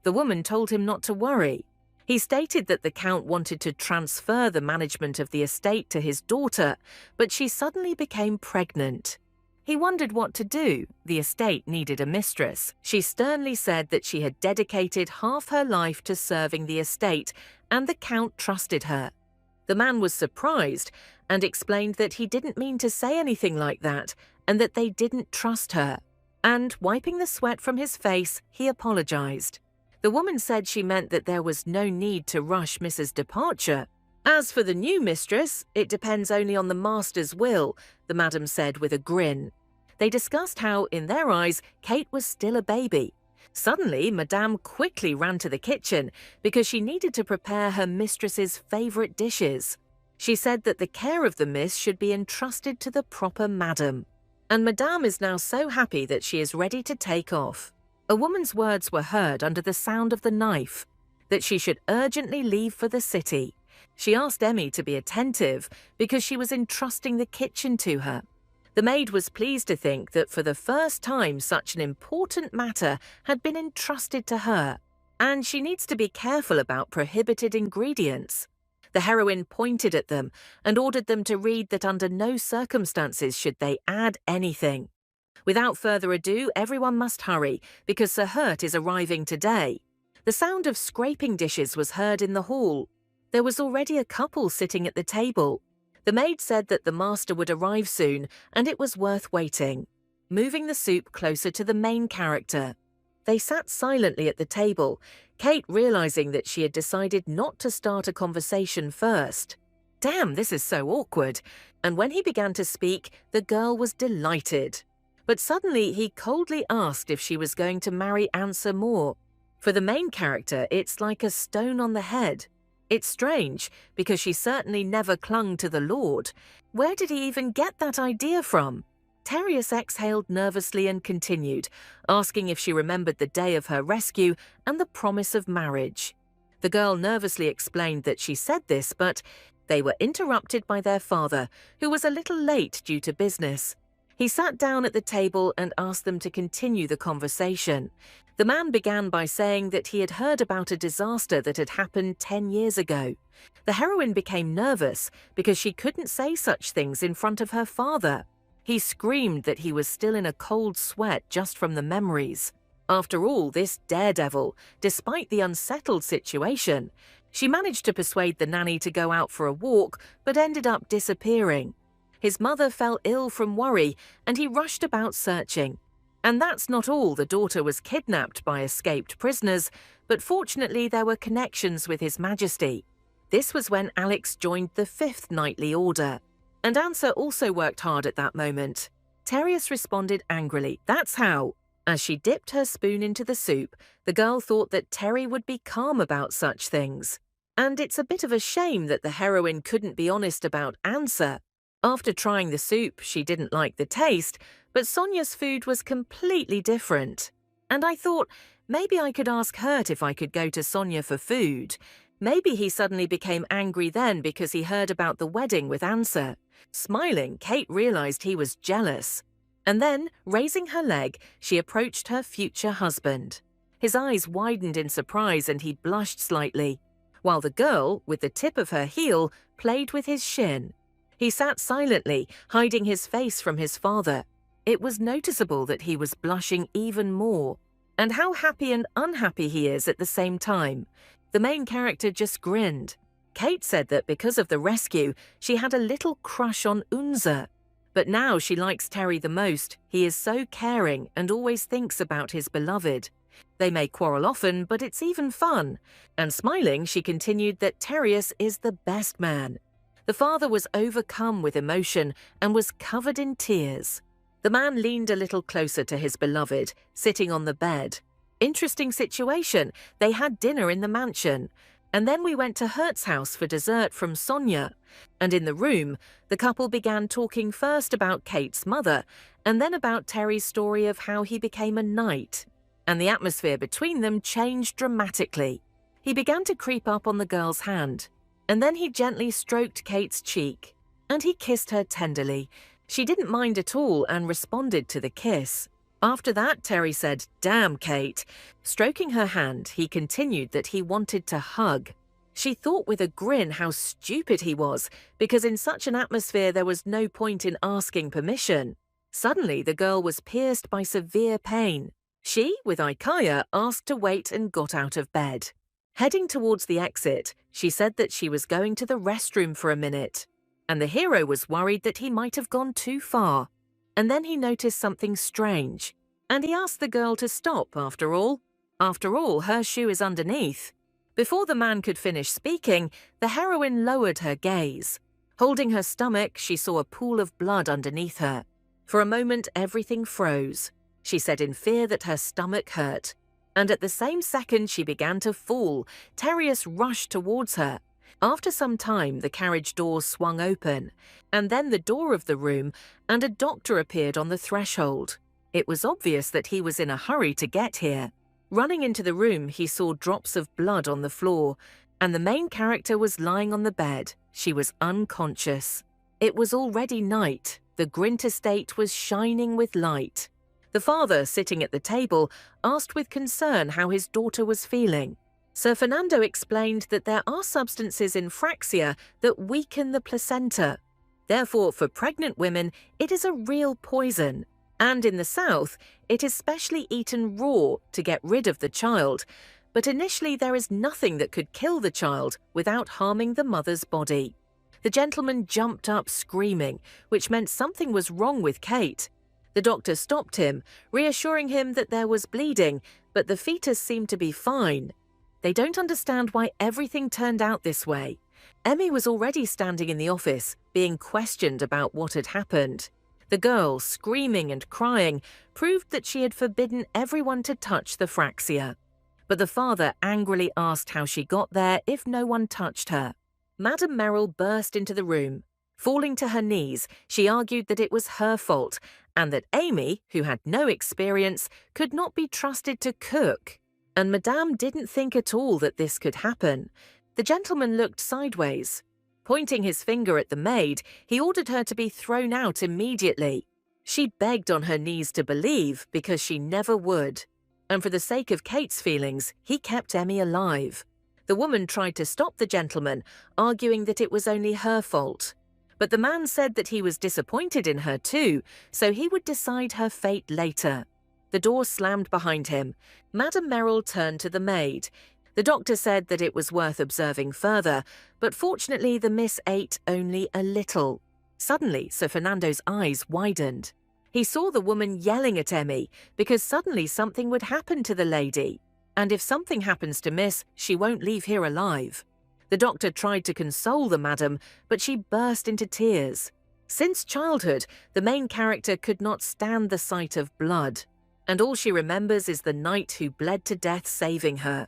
The woman told him not to worry. He stated that the Count wanted to transfer the management of the estate to his daughter, but she suddenly became pregnant. He wondered what to do. The estate needed a mistress. She sternly said that she had dedicated half her life to serving the estate, and the Count trusted her. The man was surprised and explained that he didn't mean to say anything like that and that they didn't trust her. And, wiping the sweat from his face, he apologized. The woman said she meant that there was no need to rush Mrs. departure. As for the new mistress, it depends only on the master's will, the madam said with a grin. They discussed how, in their eyes, Kate was still a baby. Suddenly, Madame quickly ran to the kitchen because she needed to prepare her mistress's favourite dishes. She said that the care of the miss should be entrusted to the proper madam. And Madame is now so happy that she is ready to take off. A woman's words were heard under the sound of the knife, that she should urgently leave for the city. She asked Emmy to be attentive because she was entrusting the kitchen to her. The maid was pleased to think that for the first time such an important matter had been entrusted to her, and she needs to be careful about prohibited ingredients. The heroine pointed at them and ordered them to read that under no circumstances should they add anything. Without further ado, everyone must hurry, because Sir Hurt is arriving today. The sound of scraping dishes was heard in the hall. There was already a couple sitting at the table. The maid said that the master would arrive soon, and it was worth waiting. Moving the soup closer to the main character. They sat silently at the table, Kate realizing that she had decided not to start a conversation first. Damn, this is so awkward. And when he began to speak, the girl was delighted. But suddenly he coldly asked if she was going to marry Answer Moore. For the main character, it's like a stone on the head. It's strange, because she certainly never clung to the Lord. Where did he even get that idea from? Tereus exhaled nervously and continued, asking if she remembered the day of her rescue and the promise of marriage. The girl nervously explained that she said this, but they were interrupted by their father, who was a little late due to business. He sat down at the table and asked them to continue the conversation. The man began by saying that he had heard about a disaster that had happened 10 years ago. The heroine became nervous because she couldn't say such things in front of her father. He screamed that he was still in a cold sweat just from the memories. After all, this daredevil, despite the unsettled situation, she managed to persuade the nanny to go out for a walk but ended up disappearing. His mother fell ill from worry and he rushed about searching. And that's not all. The daughter was kidnapped by escaped prisoners, but fortunately there were connections with His Majesty. This was when Alex joined the 5th Knightly Order. And Answer also worked hard at that moment. Tereus responded angrily, "That's how." As she dipped her spoon into the soup, the girl thought that Terry would be calm about such things. And it's a bit of a shame that the heroine couldn't be honest about Answer. After trying the soup, she didn't like the taste, but Sonia's food was completely different. And I thought, maybe I could ask Hurt if I could go to Sonia for food. Maybe he suddenly became angry then because he heard about the wedding with Answer. Smiling, Kate realized he was jealous. And then, raising her leg, she approached her future husband. His eyes widened in surprise and he blushed slightly, while the girl, with the tip of her heel, played with his shin. He sat silently, hiding his face from his father. It was noticeable that he was blushing even more. And how happy and unhappy he is at the same time. The main character just grinned. Kate said that because of the rescue, she had a little crush on Unza. But now she likes Terry the most. He is so caring and always thinks about his beloved. They may quarrel often, but it's even fun. And smiling, she continued that Tereus is the best man. The father was overcome with emotion and was covered in tears. The man leaned a little closer to his beloved, sitting on the bed. Interesting situation. They had dinner in the mansion. And then we went to Hert's house for dessert from Sonia. And in the room, the couple began talking first about Kate's mother, and then about Terry's story of how he became a knight. And the atmosphere between them changed dramatically. He began to creep up on the girl's hand, and then he gently stroked Kate's cheek, and he kissed her tenderly. She didn't mind at all and responded to the kiss. After that, Terry said, "Damn, Kate." Stroking her hand, he continued that he wanted to hug. She thought with a grin how stupid he was, because in such an atmosphere there was no point in asking permission. Suddenly, the girl was pierced by severe pain. She, with Ikaya, asked to wait and got out of bed. Heading towards the exit, she said that she was going to the restroom for a minute, and the hero was worried that he might have gone too far. And then he noticed something strange, and he asked the girl to stop after all. After all, her shoe is underneath. Before the man could finish speaking, the heroine lowered her gaze. Holding her stomach, she saw a pool of blood underneath her. For a moment, everything froze. She said in fear that her stomach hurt. And at the same second she began to fall, Terius rushed towards her. After some time, the carriage door swung open, and then the door of the room, and a doctor appeared on the threshold. It was obvious that he was in a hurry to get here. Running into the room, he saw drops of blood on the floor, and the main character was lying on the bed. She was unconscious. It was already night. The Grint estate was shining with light. The father, sitting at the table, asked with concern how his daughter was feeling. Sir Fernando explained that there are substances in Fraxia that weaken the placenta. Therefore, for pregnant women, it is a real poison. And in the south, it is specially eaten raw to get rid of the child. But initially there is nothing that could kill the child without harming the mother's body. The gentleman jumped up screaming, which meant something was wrong with Kate. The doctor stopped him, reassuring him that there was bleeding, but the fetus seemed to be fine. They don't understand why everything turned out this way. Emmy was already standing in the office, being questioned about what had happened. The girl, screaming and crying, proved that she had forbidden everyone to touch the Fraxia. But the father angrily asked how she got there if no one touched her. Madame Merrill burst into the room. Falling to her knees, she argued that it was her fault, and that Amy, who had no experience, could not be trusted to cook. And Madame didn't think at all that this could happen. The gentleman looked sideways. Pointing his finger at the maid, he ordered her to be thrown out immediately. She begged on her knees to believe, because she never would. And for the sake of Kate's feelings, he kept Emmy alive. The woman tried to stop the gentleman, arguing that it was only her fault. But the man said that he was disappointed in her too, so he would decide her fate later. The door slammed behind him. Madame Merrill turned to the maid. The doctor said that it was worth observing further, but fortunately the miss ate only a little. Suddenly, Sir Fernando's eyes widened. He saw the woman yelling at Emmy, because suddenly something would happen to the lady. And if something happens to Miss, she won't leave here alive. The doctor tried to console the madam, but she burst into tears. Since childhood, the main character could not stand the sight of blood, and all she remembers is the knight who bled to death saving her.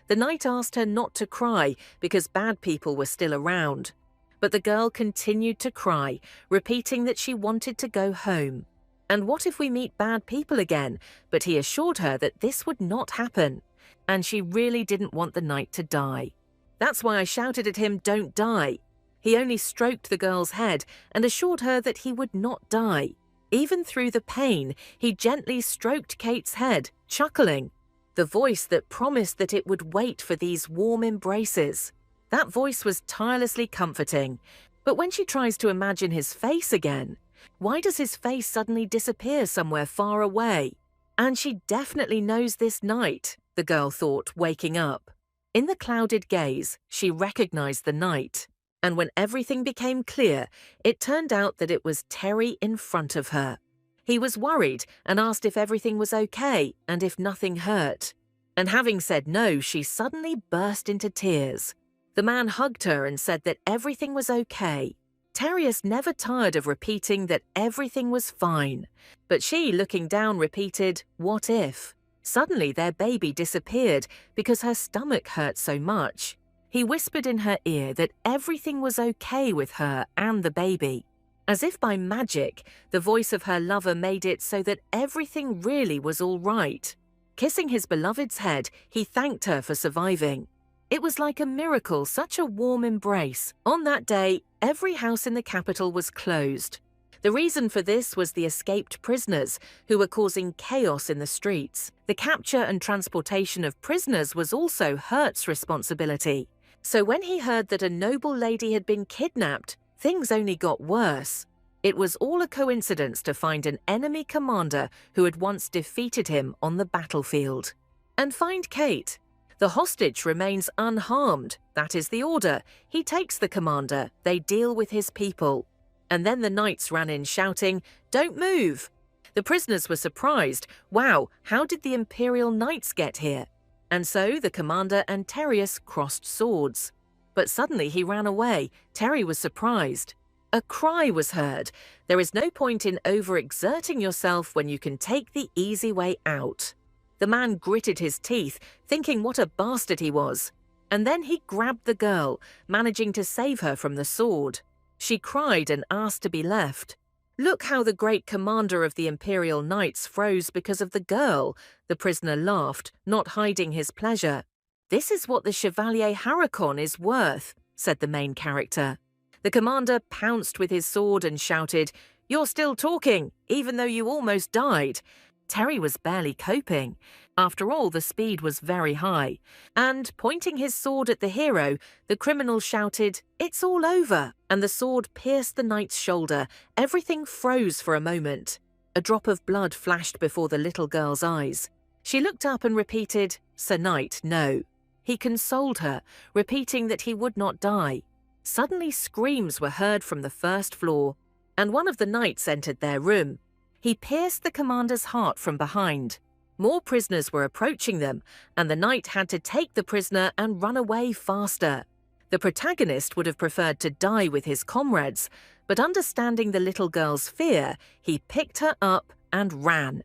The knight asked her not to cry because bad people were still around. But the girl continued to cry, repeating that she wanted to go home. And what if we meet bad people again? But he assured her that this would not happen, and she really didn't want the knight to die. That's why I shouted at him, "Don't die." He only stroked the girl's head and assured her that he would not die. Even through the pain, he gently stroked Kate's head, chuckling. The voice that promised that it would wait for these warm embraces. That voice was tirelessly comforting. But when she tries to imagine his face again, why does his face suddenly disappear somewhere far away? And she definitely knows this knight, the girl thought, waking up. In the clouded gaze, she recognized the knight. And when everything became clear, it turned out that it was Terry in front of her. He was worried and asked if everything was okay and if nothing hurt. And having said no, she suddenly burst into tears. The man hugged her and said that everything was okay. Terius never tired of repeating that everything was fine. But she, looking down, repeated, "What if?" Suddenly their baby disappeared because her stomach hurt so much. He whispered in her ear that everything was okay with her and the baby. As if by magic, the voice of her lover made it so that everything really was all right. Kissing his beloved's head, he thanked her for surviving. It was like a miracle, such a warm embrace. On that day, every house in the capital was closed. The reason for this was the escaped prisoners, who were causing chaos in the streets. The capture and transportation of prisoners was also Hert's responsibility. So when he heard that a noble lady had been kidnapped, things only got worse. It was all a coincidence to find an enemy commander who had once defeated him on the battlefield. And find Kate. The hostage remains unharmed. That is the order. He takes the commander. They deal with his people. And then the knights ran in shouting, "Don't move!" The prisoners were surprised. Wow, how did the Imperial Knights get here? And so the commander and Tereus crossed swords. But suddenly he ran away. Terry was surprised. A cry was heard. There is no point in overexerting yourself when you can take the easy way out. The man gritted his teeth, thinking what a bastard he was. And then he grabbed the girl, managing to save her from the sword. She cried and asked to be left. Look how the great commander of the Imperial Knights froze because of the girl. The prisoner laughed, not hiding his pleasure. This is what the Chevalier Harricon is worth, said the main character. The commander pounced with his sword and shouted, "You're still talking, even though you almost died." Terry was barely coping. After all, the speed was very high. And, pointing his sword at the hero, the criminal shouted, "It's all over!" And the sword pierced the knight's shoulder. Everything froze for a moment. A drop of blood flashed before the little girl's eyes. She looked up and repeated, "Sir Knight, no." He consoled her, repeating that he would not die. Suddenly screams were heard from the first floor, and one of the knights entered their room. He pierced the commander's heart from behind. More prisoners were approaching them, and the knight had to take the prisoner and run away faster. The protagonist would have preferred to die with his comrades, but understanding the little girl's fear, he picked her up and ran.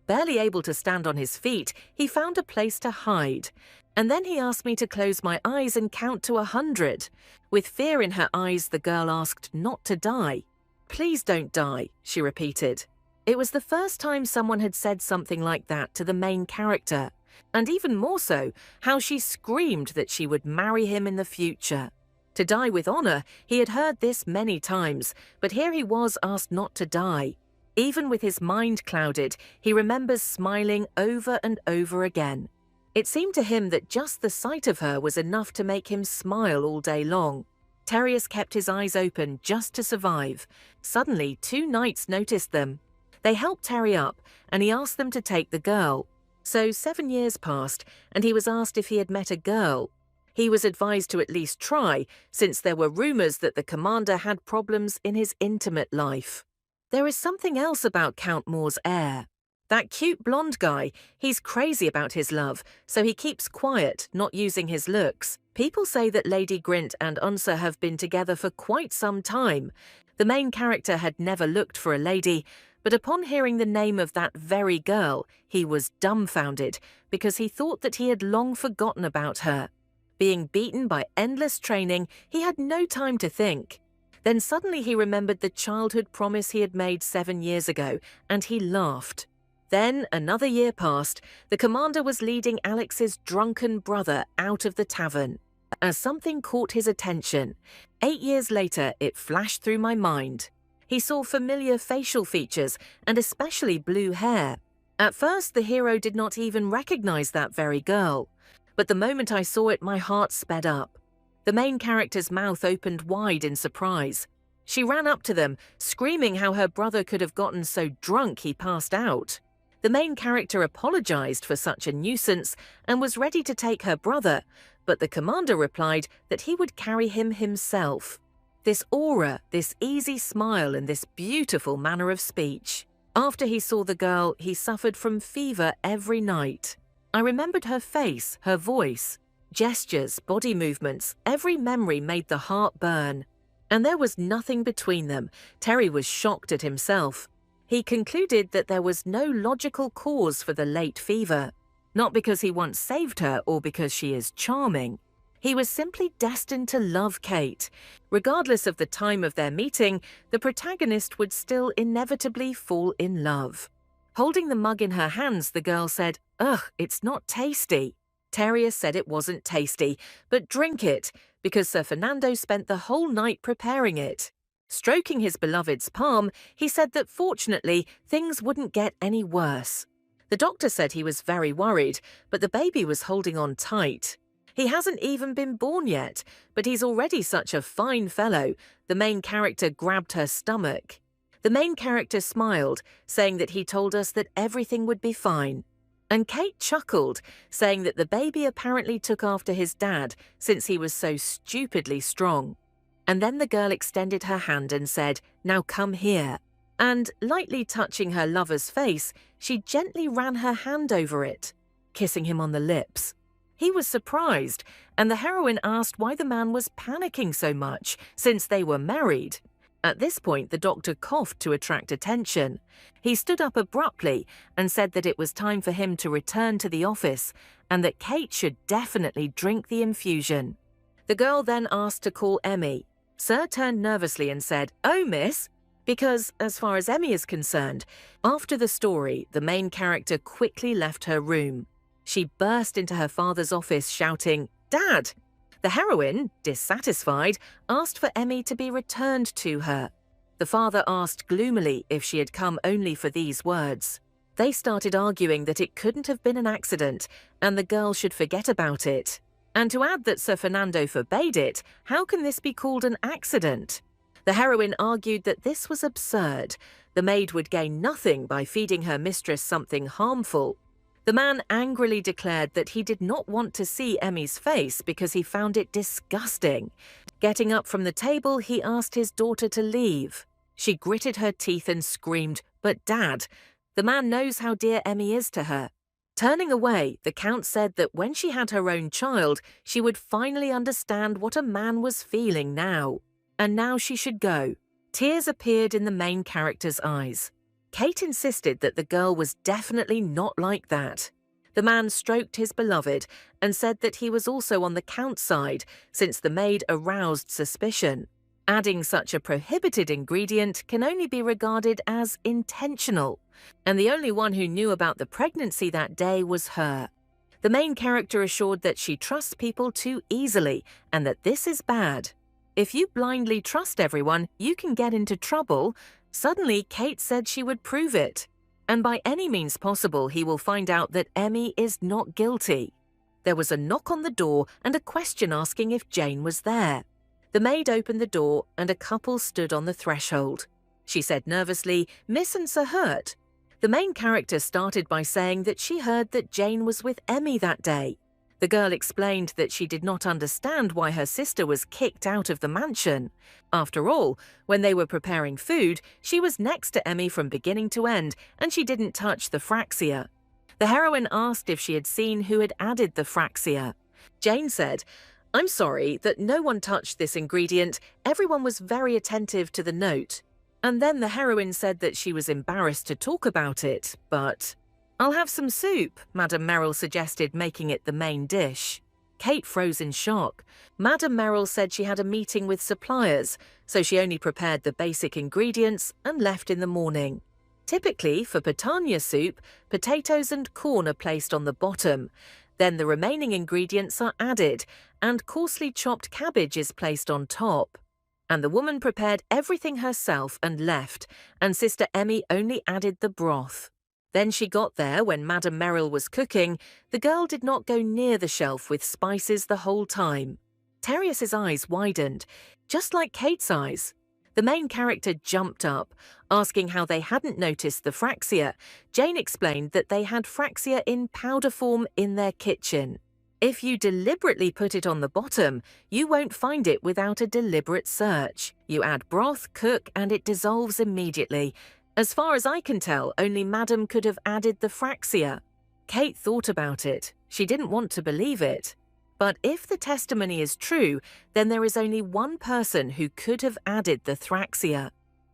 Barely able to stand on his feet, he found a place to hide. And then he asked me to close my eyes and count to 100. With fear in her eyes, the girl asked not to die. "Please don't die," she repeated. It was the first time someone had said something like that to the main character, and even more so, how she screamed that she would marry him in the future. To die with honor, he had heard this many times, but here he was asked not to die. Even with his mind clouded, he remembers smiling over and over again. It seemed to him that just the sight of her was enough to make him smile all day long. Tereus kept his eyes open just to survive. Suddenly, 2 knights noticed them. They helped Terry up, and he asked them to take the girl. So 7 years passed, and he was asked if he had met a girl. He was advised to at least try, since there were rumors that the commander had problems in his intimate life. There is something else about Count Moore's heir. That cute blonde guy, he's crazy about his love, so he keeps quiet, not using his looks. People say that Lady Grint and Unser have been together for quite some time. The main character had never looked for a lady, but upon hearing the name of that very girl, he was dumbfounded because he thought that he had long forgotten about her. Being beaten by endless training, he had no time to think. Then suddenly he remembered the childhood promise he had made 7 years ago, and he laughed. Then, another year passed. The commander was leading Alex's drunken brother out of the tavern, as something caught his attention. 8 years later, it flashed through my mind. He saw familiar facial features, and especially blue hair. At first, the hero did not even recognize that very girl. But the moment I saw it, my heart sped up. The main character's mouth opened wide in surprise. She ran up to them, screaming how her brother could have gotten so drunk he passed out. The main character apologized for such a nuisance and was ready to take her brother, but the commander replied that he would carry him himself. This aura, this easy smile, and this beautiful manner of speech. After he saw the girl, he suffered from fever every night. I remembered her face, her voice, gestures, body movements. Every memory made the heart burn. And there was nothing between them. Terry was shocked at himself. He concluded that there was no logical cause for the late fever. Not because he once saved her or because she is charming. He was simply destined to love Kate. Regardless of the time of their meeting, the protagonist would still inevitably fall in love. Holding the mug in her hands, the girl said, "Ugh, it's not tasty." Teria said it wasn't tasty, but drink it, because Sir Fernando spent the whole night preparing it. Stroking his beloved's palm, he said that fortunately things wouldn't get any worse. The doctor said he was very worried, but the baby was holding on tight. He hasn't even been born yet, but he's already such a fine fellow. The main character grabbed her stomach. The main character smiled, saying that he told us that everything would be fine. And Kate chuckled, saying that the baby apparently took after his dad since he was so stupidly strong. And then the girl extended her hand and said, "Now come here." And, lightly touching her lover's face, she gently ran her hand over it, kissing him on the lips. He was surprised, and the heroine asked why the man was panicking so much, since they were married. At this point, the doctor coughed to attract attention. He stood up abruptly and said that it was time for him to return to the office and that Kate should definitely drink the infusion. The girl then asked to call Emmy. Sir turned nervously and said, "Oh, miss," because, as far as Emmy is concerned, after the story, the main character quickly left her room. She burst into her father's office shouting, "Dad!" The heroine, dissatisfied, asked for Emmy to be returned to her. The father asked gloomily if she had come only for these words. They started arguing that it couldn't have been an accident and the girl should forget about it. And to add that Sir Fernando forbade it, how can this be called an accident? The heroine argued that this was absurd. The maid would gain nothing by feeding her mistress something harmful. The man angrily declared that he did not want to see Emmy's face because he found it disgusting. Getting up from the table, he asked his daughter to leave. She gritted her teeth and screamed, "But Dad!" The man knows how dear Emmy is to her. Turning away, the Count said that when she had her own child, she would finally understand what a man was feeling now. And now she should go. Tears appeared in the main character's eyes. Kate insisted that the girl was definitely not like that. The man stroked his beloved and said that he was also on the Count's side, since the maid aroused suspicion. Adding such a prohibited ingredient can only be regarded as intentional, and the only one who knew about the pregnancy that day was her. The main character assured that she trusts people too easily and that this is bad. If you blindly trust everyone, you can get into trouble. Suddenly, Kate said she would prove it. And by any means possible, he will find out that Emmy is not guilty. There was a knock on the door and a question asking if Jane was there. The maid opened the door and a couple stood on the threshold. She said nervously, "Miss and Sir Hurt." The main character started by saying that she heard that Jane was with Emmy that day. The girl explained that she did not understand why her sister was kicked out of the mansion. After all, when they were preparing food, she was next to Emmy from beginning to end, and she didn't touch the fraxia. The heroine asked if she had seen who had added the fraxia. Jane said, "I'm sorry that no one touched this ingredient. Everyone was very attentive to the note." And then the heroine said that she was embarrassed to talk about it, but... "I'll have some soup," Madame Merrill suggested, making it the main dish. Kate froze in shock. Madame Merrill said she had a meeting with suppliers, so she only prepared the basic ingredients and left in the morning. Typically, for pitanya soup, potatoes and corn are placed on the bottom. Then the remaining ingredients are added, and coarsely chopped cabbage is placed on top. And the woman prepared everything herself and left, and Sister Emmy only added the broth. Then she got there when Madame Merrill was cooking. The girl did not go near the shelf with spices the whole time. Terrius's eyes widened, just like Kate's eyes. The main character jumped up, asking how they hadn't noticed the fraxia. Jane explained that they had fraxia in powder form in their kitchen. If you deliberately put it on the bottom, you won't find it without a deliberate search. You add broth, cook, and it dissolves immediately. As far as I can tell, only Madame could have added the fraxia. Kate thought about it. She didn't want to believe it. But if the testimony is true, then there is only one person who could have added the thraxia.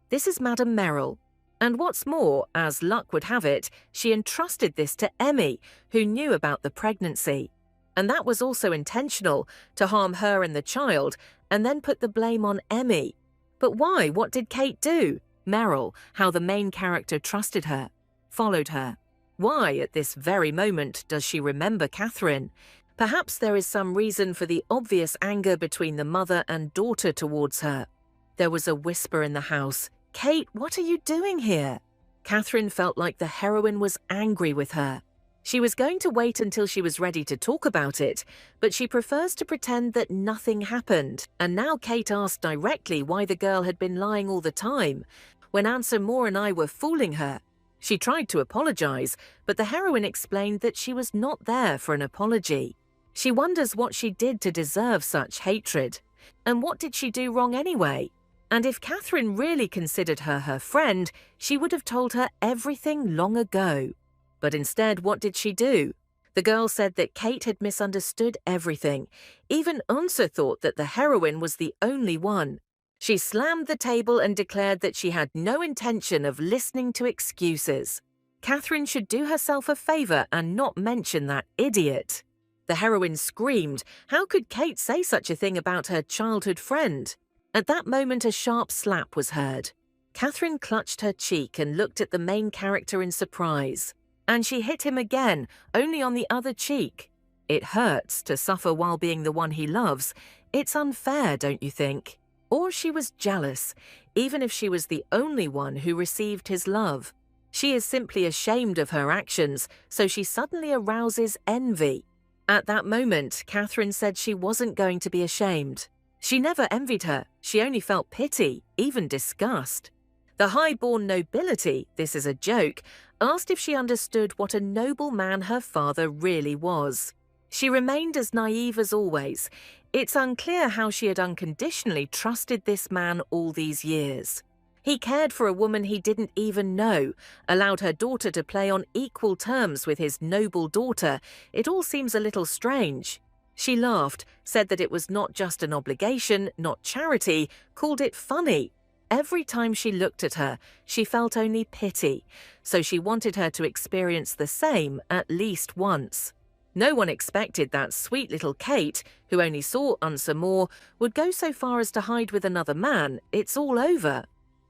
This is Madame Merrill. And what's more, as luck would have it, she entrusted this to Emmy, who knew about the pregnancy. And that was also intentional, to harm her and the child, and then put the blame on Emmy. But why? What did Kate do? Meryl, how the main character trusted her, followed her. Why, at this very moment, does she remember Catherine? Perhaps there is some reason for the obvious anger between the mother and daughter towards her. There was a whisper in the house. "Kate, what are you doing here?" Catherine felt like the heroine was angry with her. She was going to wait until she was ready to talk about it, but she prefers to pretend that nothing happened. And now Kate asked directly why the girl had been lying all the time, when Answer Moore and I were fooling her. She tried to apologize, but the heroine explained that she was not there for an apology. She wonders what she did to deserve such hatred. And what did she do wrong anyway? And if Catherine really considered her her friend, she would have told her everything long ago. But instead, what did she do? The girl said that Kate had misunderstood everything. Even Unsa thought that the heroine was the only one. She slammed the table and declared that she had no intention of listening to excuses. Catherine should do herself a favor and not mention that idiot. The heroine screamed. How could Kate say such a thing about her childhood friend? At that moment, a sharp slap was heard. Catherine clutched her cheek and looked at the main character in surprise. And she hit him again, only on the other cheek. It hurts to suffer while being the one he loves. It's unfair, don't you think? Or she was jealous, even if she was the only one who received his love. She is simply ashamed of her actions, so she suddenly arouses envy. At that moment, Catherine said she wasn't going to be ashamed. She never envied her, she only felt pity, even disgust. The high-born nobility, this is a joke, asked if she understood what a noble man her father really was. She remained as naive as always. It's unclear how she had unconditionally trusted this man all these years. He cared for a woman he didn't even know, allowed her daughter to play on equal terms with his noble daughter. It all seems a little strange. She laughed, said that it was not just an obligation, not charity, called it funny. Every time she looked at her, she felt only pity, so she wanted her to experience the same at least once. No one expected that sweet little Kate, who only saw Unsa Moore, would go so far as to hide with another man. It's all over.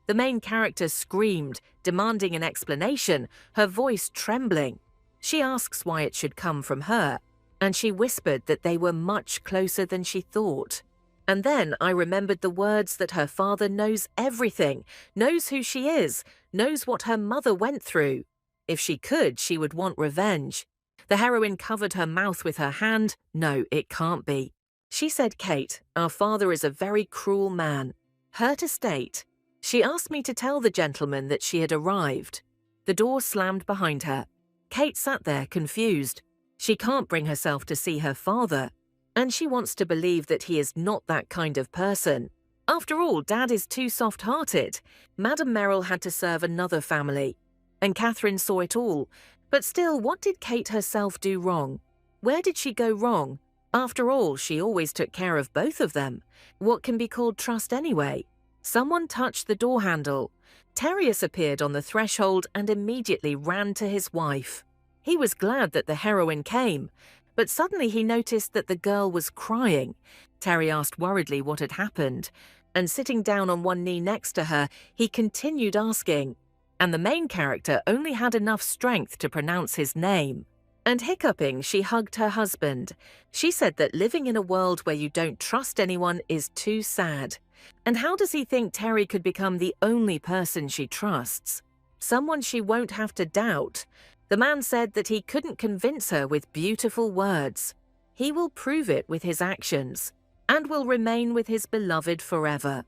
The main character screamed, demanding an explanation, her voice trembling. She asks why it should come from her, and she whispered that they were much closer than she thought. And then I remembered the words that her father knows everything, knows who she is, knows what her mother went through. If she could, she would want revenge. The heroine covered her mouth with her hand. No, it can't be. She said, "Kate, our father is a very cruel man." Her to state. She asked me to tell the gentleman that she had arrived. The door slammed behind her. Kate sat there, confused. She can't bring herself to see her father. And she wants to believe that he is not that kind of person. After all, Dad is too soft-hearted. Madame Merrill had to serve another family. And Catherine saw it all. But still, what did Kate herself do wrong? Where did she go wrong? After all, she always took care of both of them. What can be called trust anyway? Someone touched the door handle. Terrius appeared on the threshold and immediately ran to his wife. He was glad that the heroine came, but suddenly he noticed that the girl was crying. Terry asked worriedly what had happened, and sitting down on one knee next to her, he continued asking. And the main character only had enough strength to pronounce his name. And hiccuping, she hugged her husband. She said that living in a world where you don't trust anyone is too sad. And how does he think Terry could become the only person she trusts? Someone she won't have to doubt. The man said that he couldn't convince her with beautiful words. He will prove it with his actions, and will remain with his beloved forever.